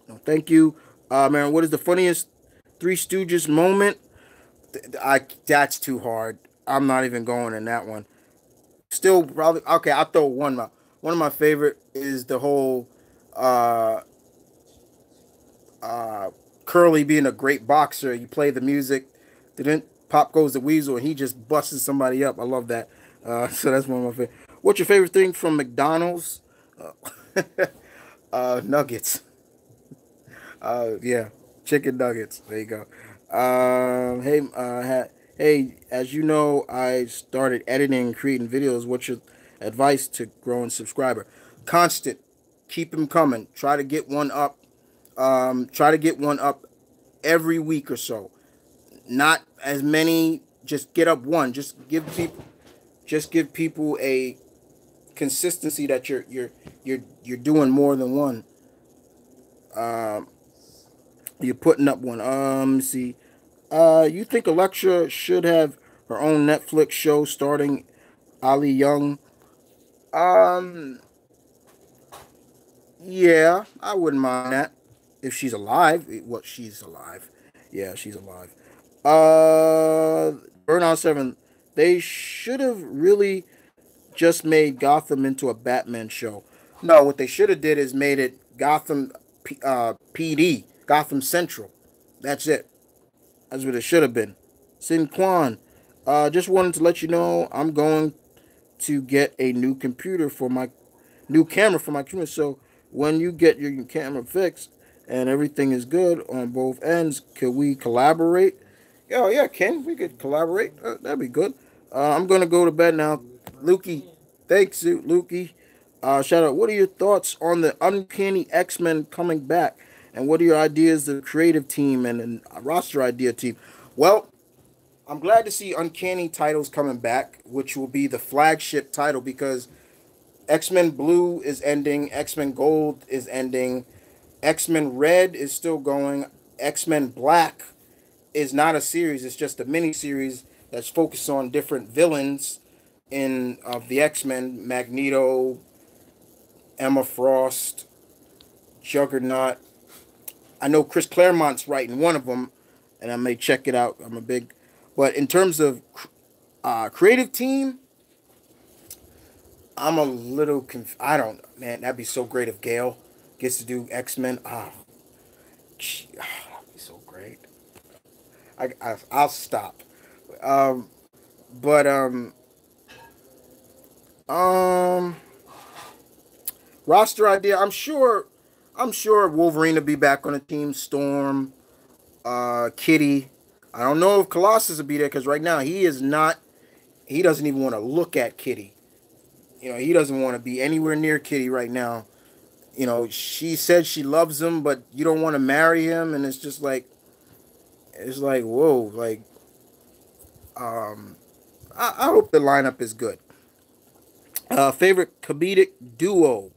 No, thank you. Man, what is the funniest Three Stooges moment? That's too hard. I'm not even going in that one. Still, probably okay. I'll throw one out. One of my favorite is the whole uh, uh, Curly being a great boxer. You play the music, didn't pop goes the weasel, and he just busts somebody up. I love that. So that's one of my favorite. What's your favorite thing from McDonald's? Nuggets. Yeah, chicken nuggets. There you go. Hey, as you know, I started editing and creating videos. What's your advice to growing subscriber? Constant. Keep them coming. Try to get one up every week or so. Not as many. Just get up one. Just give people a consistency that you're doing more than one. Um, you're putting up one. See. You think Alexa should have her own Netflix show starting Ali Young? Um, yeah, I wouldn't mind that if she's alive. What, she's alive? Yeah, she's alive. Burnout 7. They should have really just made Gotham into a Batman show. No, what they should have did is made it Gotham PD, Gotham Central. That's it. That's what it should have been. Sin Quan, just wanted to let you know I'm going to get a new camera for my computer. So when you get your camera fixed and everything is good on both ends, could we collaborate? Oh yeah, Ken, we could collaborate. That'd be good. I'm gonna go to bed now. Lukey, thanks, Lukey. Shout out. What are your thoughts on the Uncanny X-Men coming back? And what are your ideas, the creative team and roster idea team? Well, I'm glad to see Uncanny titles coming back, which will be the flagship title because X Men Blue is ending, X Men Gold is ending, X Men Red is still going, X Men Black is not a series; it's just a mini series that's focused on different villains in of the X Men: Magneto, Emma Frost, Juggernaut. I know Chris Claremont's writing one of them, and I may check it out. I'm a big, but in terms of creative team, I'm a little I don't know, man. That'd be so great if Gail gets to do X-Men. That'd be so great. I'll stop. Um, but um, roster idea. I'm sure Wolverine will be back on the team. Storm, Kitty. I don't know if Colossus will be there because right now he is not. He doesn't even want to look at Kitty. You know, he doesn't want to be anywhere near Kitty right now. You know, she said she loves him, but you don't want to marry him, and it's like whoa, like um, I hope the lineup is good. Favorite comedic duo.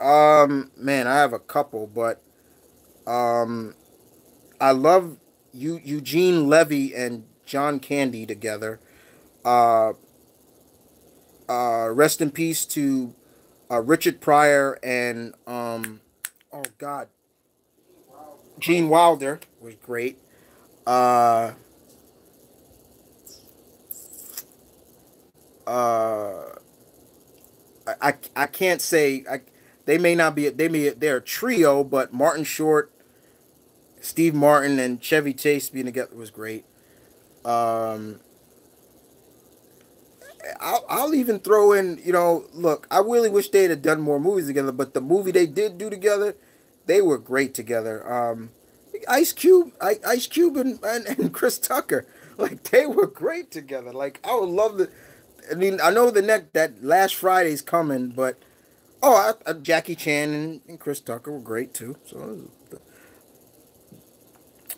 Man, I have a couple, but um, I love Eugene Levy and John Candy together. Uh, Rest in peace to Richard Pryor and oh God, Gene Wilder was great. Uh, uh, I can't say they may not be they're a trio, but Martin Short, Steve Martin, and Chevy Chase being together was great. Um, I'll even throw in, you know, look, I really wish they'd have done more movies together, but the movie they did do together, they were great together. Ice Cube and Chris Tucker, like they were great together. Like I would love to. I mean, I know the next that last Friday's coming, but Jackie Chan and Chris Tucker were great too. So,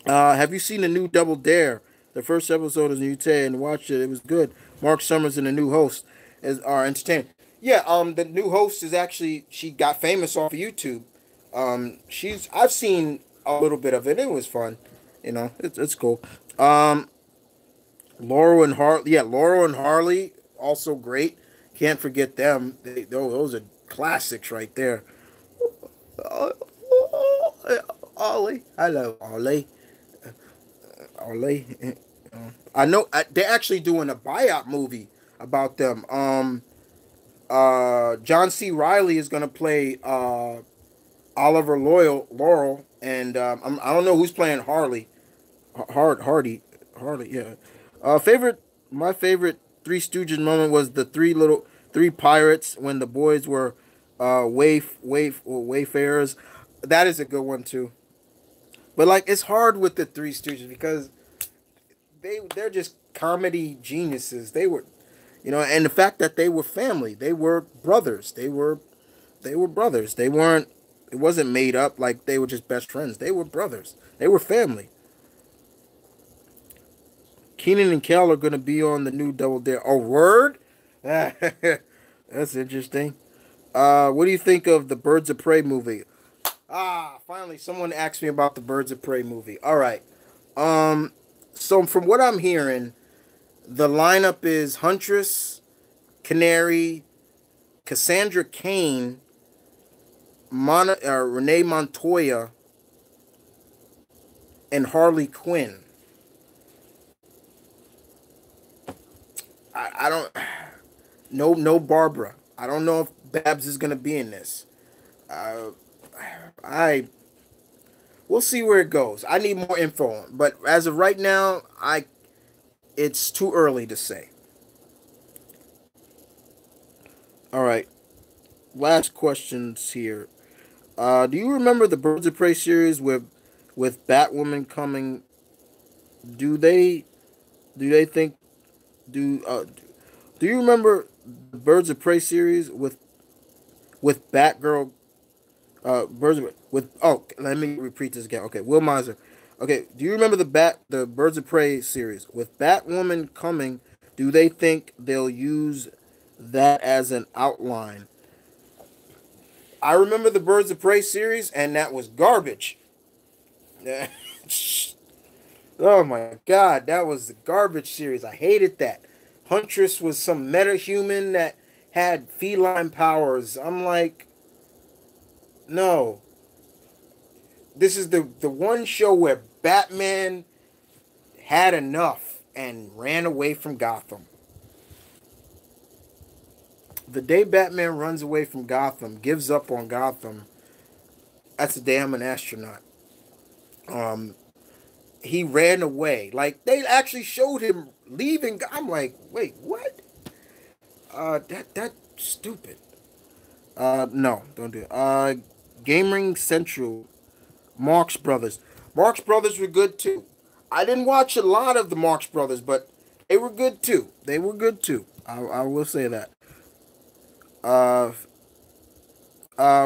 have you seen the new Double Dare? The first episode is in UK and watched it. It was good. Mark Summers and the new host are entertaining. Yeah, the new host is actually she got famous off of YouTube. She's I've seen a little bit of it. It was fun. You know, it's cool. Um, Laurel and Harley also great. Can't forget them. Those are classics right there. Ollie, hello Ollie. Ollie. I know they're actually doing a buyout movie about them. John C. Riley is gonna play Oliver Laurel, and I don't know who's playing Harley. Hardy, Harley, yeah. Favorite, my favorite Three Stooges moment was the three pirates when the boys were wayfarers. That is a good one too. But like, it's hard with the Three Stooges because they're just comedy geniuses. They were, you know, and the fact that they were family, they were brothers. They were brothers. They weren't. It wasn't made up like they were just best friends. They were brothers. They were family. Keenan and Kel are gonna be on the new Double Dare. Oh, word! That's interesting. What do you think of the Birds of Prey movie? Finally, someone asked me about the Birds of Prey movie. All right. Um, so from what I'm hearing, the lineup is Huntress, Canary, Cassandra Cain, Renee Montoya, and Harley Quinn. I don't. No Barbara. I don't know if Babs is gonna be in this. Uh, I we'll see where it goes. I need more info, but as of right now, I it's too early to say. All right, last questions here. Do you remember the Birds of Prey series with Batwoman coming? Do they do they think do do you remember the Birds of Prey series with Batgirl? Birds of with oh, let me repeat this again. Okay, Will Miser. Okay, do you remember the Birds of Prey series with Batwoman coming? Do they think they'll use that as an outline? I remember the Birds of Prey series, and that was garbage. Oh my god, that was the garbage series. I hated that. Huntress was some metahuman that had feline powers. I'm like, no. This is the one show where Batman had enough and ran away from Gotham. The day Batman runs away from Gotham, gives up on Gotham, that's the day I'm an astronaut. Um, he ran away. Like they actually showed him leaving. I'm like, wait, what? That stupid. No, don't do it. Gaming Central, Marx Brothers. Marx Brothers were good too. I didn't watch a lot of the Marx Brothers, but they were good too. They were good too. I will say that. Uh,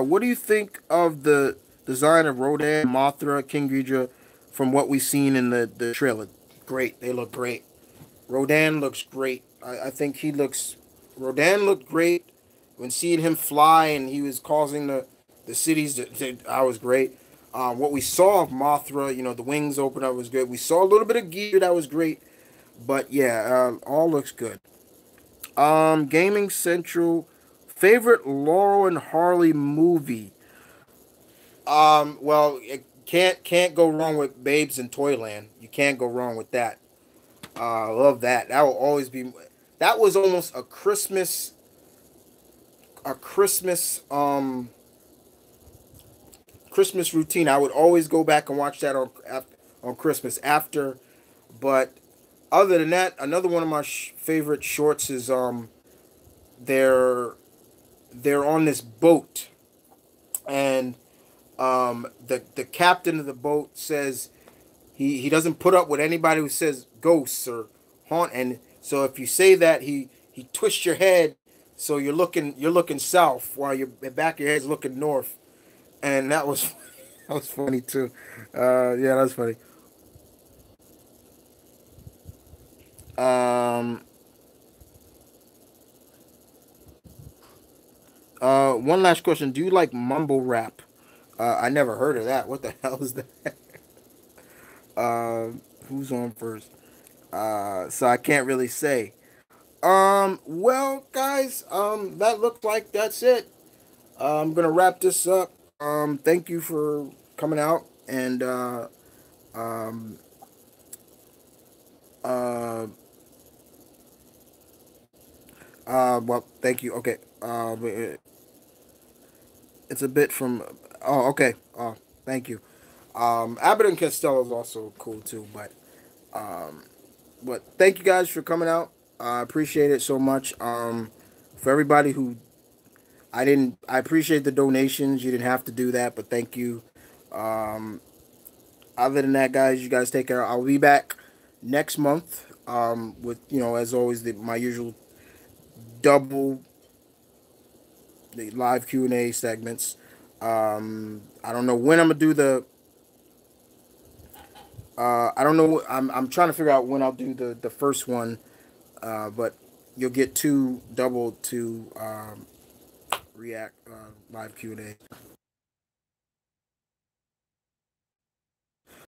what do you think of the design of Rodan, Mothra, King Ghidorah from what we've seen in the trailer? Great. They look great. Rodan looks great. I think he looks. Rodan looked great when seeing him fly and he was causing the cities. I was great. What we saw of Mothra, the wings open up was good. We saw a little bit of gear that was great, but yeah, all looks good. Gaming Central, favorite Laurel and Harley movie. Well, it can't go wrong with Babes in Toyland. You can't go wrong with that. I love that. That will always be. That was almost a Christmas routine. I would always go back and watch that on Christmas after. But other than that, another one of my favorite shorts is they're they're on this boat, and the captain of the boat says he doesn't put up with anybody who says ghosts or haunt, and so if you say that, he twists your head so you're looking south while your back of your head's looking north, and that was that was funny too. Yeah, that was funny. Um, one last question: do you like mumble rap? I never heard of that. What the hell is that? Who's on first? So I can't really say. Well, guys, that looked like that's it. I'm gonna wrap this up. Thank you for coming out and um, uh, well, thank you. Okay. It's a bit from. Oh, okay. Thank you. Abbott and Costello is also cool too, um, but thank you guys for coming out. I appreciate it so much. For everybody who I appreciate the donations. You didn't have to do that, but thank you. Um, Other than that, guys, you guys take care. I'll be back next month. With as always, my usual double the live Q&A segments. I don't know when I'm gonna do the. I don't know. I'm trying to figure out when I'll do the first one. But you'll get two double to react live Q&A.